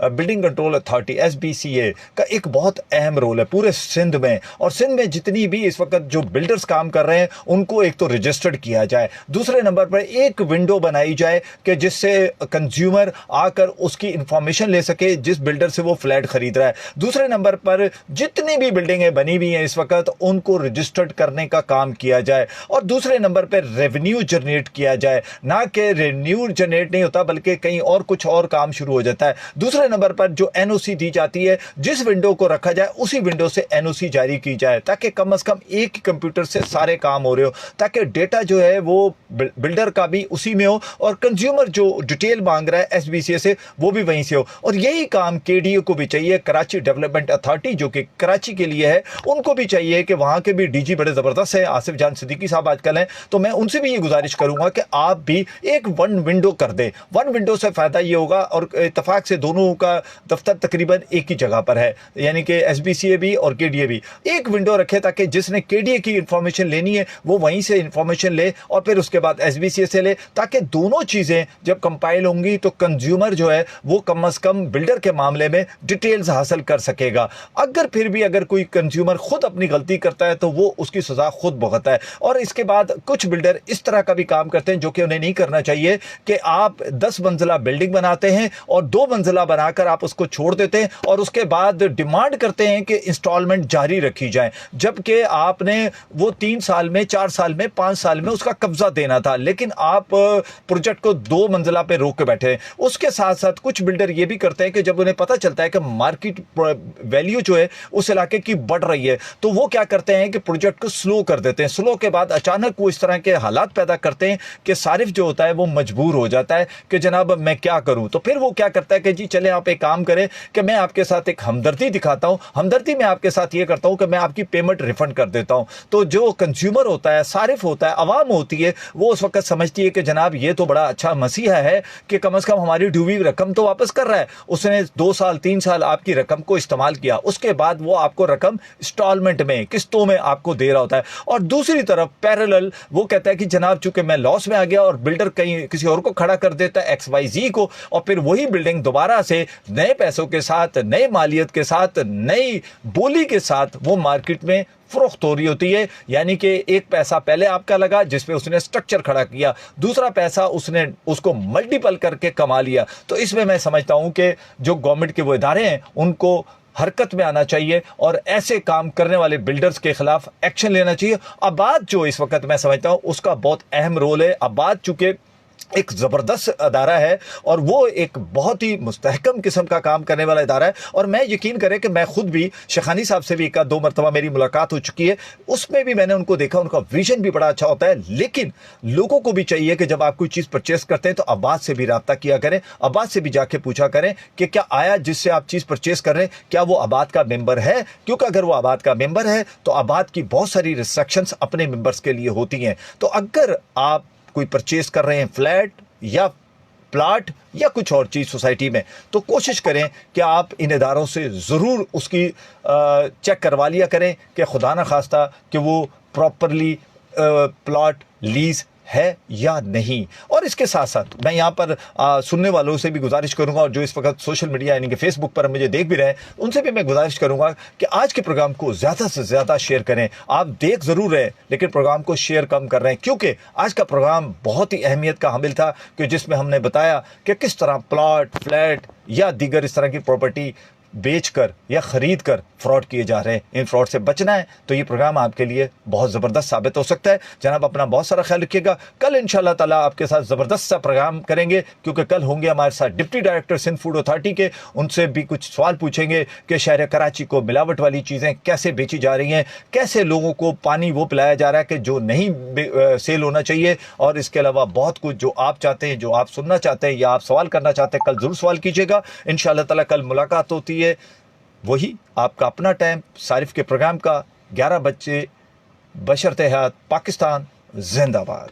building control authority SBCA का एक बहुत अहम रोल है पूरे सिंध में, और सिंध में जितनी भी इस वक्त जो बिल्डर्स काम कर रहे हैं उनको एक तो रजिस्टर्ड किया जाए, दूसरे नंबर पर एक विंडो बनाई जाए कि जिससे कंज्यूमर आकर उसकी इंफॉर्मेशन ले सके जिस बिल्डर से वो फ्लैट खरीद रहा है। दूसरे नंबर पर जितनी भी बिल्डिंगें बनी हुई हैं इस वक्त उनको रजिस्टर्ड करने का काम किया जाए, और दूसरे नंबर पर रेवेन्यू जनरेट किया जाए, ना कि रेवेन्यू जनरेट नहीं होता बल्कि कहीं और कुछ और काम शुरू हो जाता है। दूसरे नंबर पर जो NOC दी जाती है, जिस विंडो को रखा जाए उसी विंडो से NOC जारी की जाए, ताकि कम से कम एक ही कंप्यूटर से सारे काम हो रहे हो, ताकि डेटा जो है वो बिल्डर का भी उसी में हो और कंज्यूमर जो डिटेल मांग रहा है SBCA से वो भी वहीं से हो। और यही काम KDA को भी चाहिए, कराची डेवलपमेंट अथॉरिटी जो कि कराची के लिए है, उनको भी चाहिए कि वहाँ के भी DG बड़े ज़बरदस्त हैं, आसिफ जान सिद्दीकी साहब आजकल हैं, तो मैं उनसे भी ये गुजारिश करूँगा कि आप भी एक वन विंडो कर दें। वन विंडो से फ़ायदा ये होगा, और इत्तफाक से दोनों का दफ्तर तकरीबन एक ही जगह पर है, यानी कि SBCA भी और KDA भी एक विंडो रखे, ताकि जिसने KDA की इंफॉर्मेशन लेनी है वो वहीं से इंफॉर्मेशन ले और फिर उसके बाद SBCA से ले, ताकि दोनों चीज़ें जब कंपाइल होंगी तो कंज्यूमर जो है वो कम से कम बिल्डर के मामले में डिटेल्स हासिल कर सकेगा। अगर फिर भी अगर कोई कंज्यूमर खुद अपनी गलती करता है तो वो उसकी सज़ा खुद भुगतता है। और इसके बाद कुछ बिल्डर इस तरह का भी काम करते हैं जो कि उन्हें नहीं करना चाहिए, कि आप 10 मंजिला बिल्डिंग बनाते हैं और 2 मंजिला बनाकर आप उसको छोड़ देते हैं और उसके बाद डिमांड करते हैं कि इंस्टॉलमेंट जारी रखी जाए, जबकि आपने वो 3 साल में, 4 साल में, 5 साल में उसका कब्जा देना था, लेकिन आप प्रोजेक्ट को 2 मंजिला पे रोक के बैठे हैं। उसके साथ साथ कुछ बिल्डर ये भी करते हैं कि जब उन्हें पता चलता है कि मार्केट वैल्यू जो है उस इलाके की बढ़ रही है तो वो क्या करते हैं कि प्रोजेक्ट को स्लो कर देते हैं। स्लो के बाद अचानक वो इस तरह के हालात पैदा करते हैं कि सारिफ जो होता है वो मजबूर हो जाता है कि जनाब मैं क्या करूं। तो फिर वो क्या करता है कि जी चले आप एक काम करें कि मैं आपके साथ एक हमदर्दी दिखाता हूं, हमदर्दी में आपके साथ ये करता हूं कि मैं आपकी पेमेंट रिफंड कर देता हूं। तो जो कंज्यूमर होता है, सारिफ होता है, अवाम होती है, वो उस वक्त समझती है कि जनाब ये तो बड़ा अच्छा मसीहा है कि कम से कम हमारी डूबी रकम तो वापस कर रहा है, उसने 2 साल 3 साल आपकी रकम को इस्तेमाल किया, उसके बाद वो आपको रकम इंस्टॉलमेंट में, किस्तों में आपको दे रहा होता है। और दूसरी तरफ पैरेलल वो कहता है कि जनाब चूंकि मैं लॉस में आ गया, और बिल्डर कहीं किसी और को खड़ा कर देता है, XYZ को, और फिर वही बिल्डिंग दोबारा से नए पैसों के साथ, नए मालियत के साथ, नई बोली के साथ वो मार्केट में फरोख्त हो रही होती है। यानी कि एक पैसा पहले आपका लगा जिसपे उसने स्ट्रक्चर खड़ा किया, दूसरा पैसा उसने उसको मल्टीपल करके कमा लिया। तो इसमें मैं समझता हूं कि जो गवर्नमेंट के वो इदारे हैं उनको हरकत में आना चाहिए और ऐसे काम करने वाले बिल्डर्स के खिलाफ एक्शन लेना चाहिए। आबाद जो इस वक्त मैं समझता हूं उसका बहुत अहम रोल है। आबाद चूंकि एक ज़बरदस्त अदारा है और वो एक बहुत ही मुस्तहकम किस्म का काम करने वाला इदारा है। और मैं यकीन करें कि मैं खुद भी शेखानी साहब से भी 1-2 मरतबा मेरी मुलाकात हो चुकी है, उसमें भी मैंने उनको देखा, उनका विजन भी बड़ा अच्छा होता है। लेकिन लोगों को भी चाहिए कि जब आप कोई चीज़ परचेस करते हैं तो आबाद से भी रब्ता किया करें, आबाद से भी जाके पूछा करें कि क्या आया जिससे आप चीज़ परचेस कर रहे हैं क्या वो आबाद का मेंबर है, क्योंकि अगर वो आबाद का मेंबर है तो आबाद की बहुत सारी रिस्ट्रिक्शंस अपने मेंबर्स के लिए होती हैं। तो अगर आप कोई परचेस कर रहे हैं फ्लैट या प्लाट या कुछ और चीज़ सोसाइटी में, तो कोशिश करें कि आप इन इदारों से ज़रूर उसकी चेक करवा लिया करें कि खुदा न खास्ता कि वो प्रॉपरली प्लॉट लीज है या नहीं। और इसके साथ साथ मैं यहाँ पर सुनने वालों से भी गुजारिश करूँगा, और जो इस वक्त सोशल मीडिया यानी कि फेसबुक पर मुझे देख भी रहे हैं उनसे भी मैं गुजारिश करूँगा कि आज के प्रोग्राम को ज़्यादा से ज़्यादा शेयर करें। आप देख ज़रूर रहे लेकिन प्रोग्राम को शेयर कम कर रहे हैं, क्योंकि आज का प्रोग्राम बहुत ही अहमियत का हामिल था कि जिसमें हमने बताया कि किस तरह प्लॉट, फ्लैट या दीगर इस तरह की प्रॉपर्टी बेचकर या खरीद कर फ्रॉड किए जा रहे हैं। इन फ्रॉड से बचना है तो ये प्रोग्राम आपके लिए बहुत ज़बरदस्त साबित हो सकता है। जनाब अपना बहुत सारा ख्याल रखिएगा। कल इंशाअल्लाह ताला आपके साथ ज़बरदस्त सा प्रोग्राम करेंगे, क्योंकि कल होंगे हमारे साथ deputy director Sindh food authority के, उनसे भी कुछ सवाल पूछेंगे कि शहर कराची को मिलावट वाली चीज़ें कैसे बेची जा रही हैं, कैसे लोगों को पानी वो पिलाया जा रहा है कि जो नहीं सेल होना चाहिए। और इसके अलावा बहुत कुछ जो आप चाहते हैं, जो आप सुनना चाहते हैं या आप सवाल करना चाहते हैं, कल ज़रूर सवाल कीजिएगा। इंशाअल्लाह ताला कल मुलाकात होती है वही आपका अपना टाइम सारिफ के प्रोग्राम का 11 बजे। बशर्ते हयात पाकिस्तान जिंदाबाद।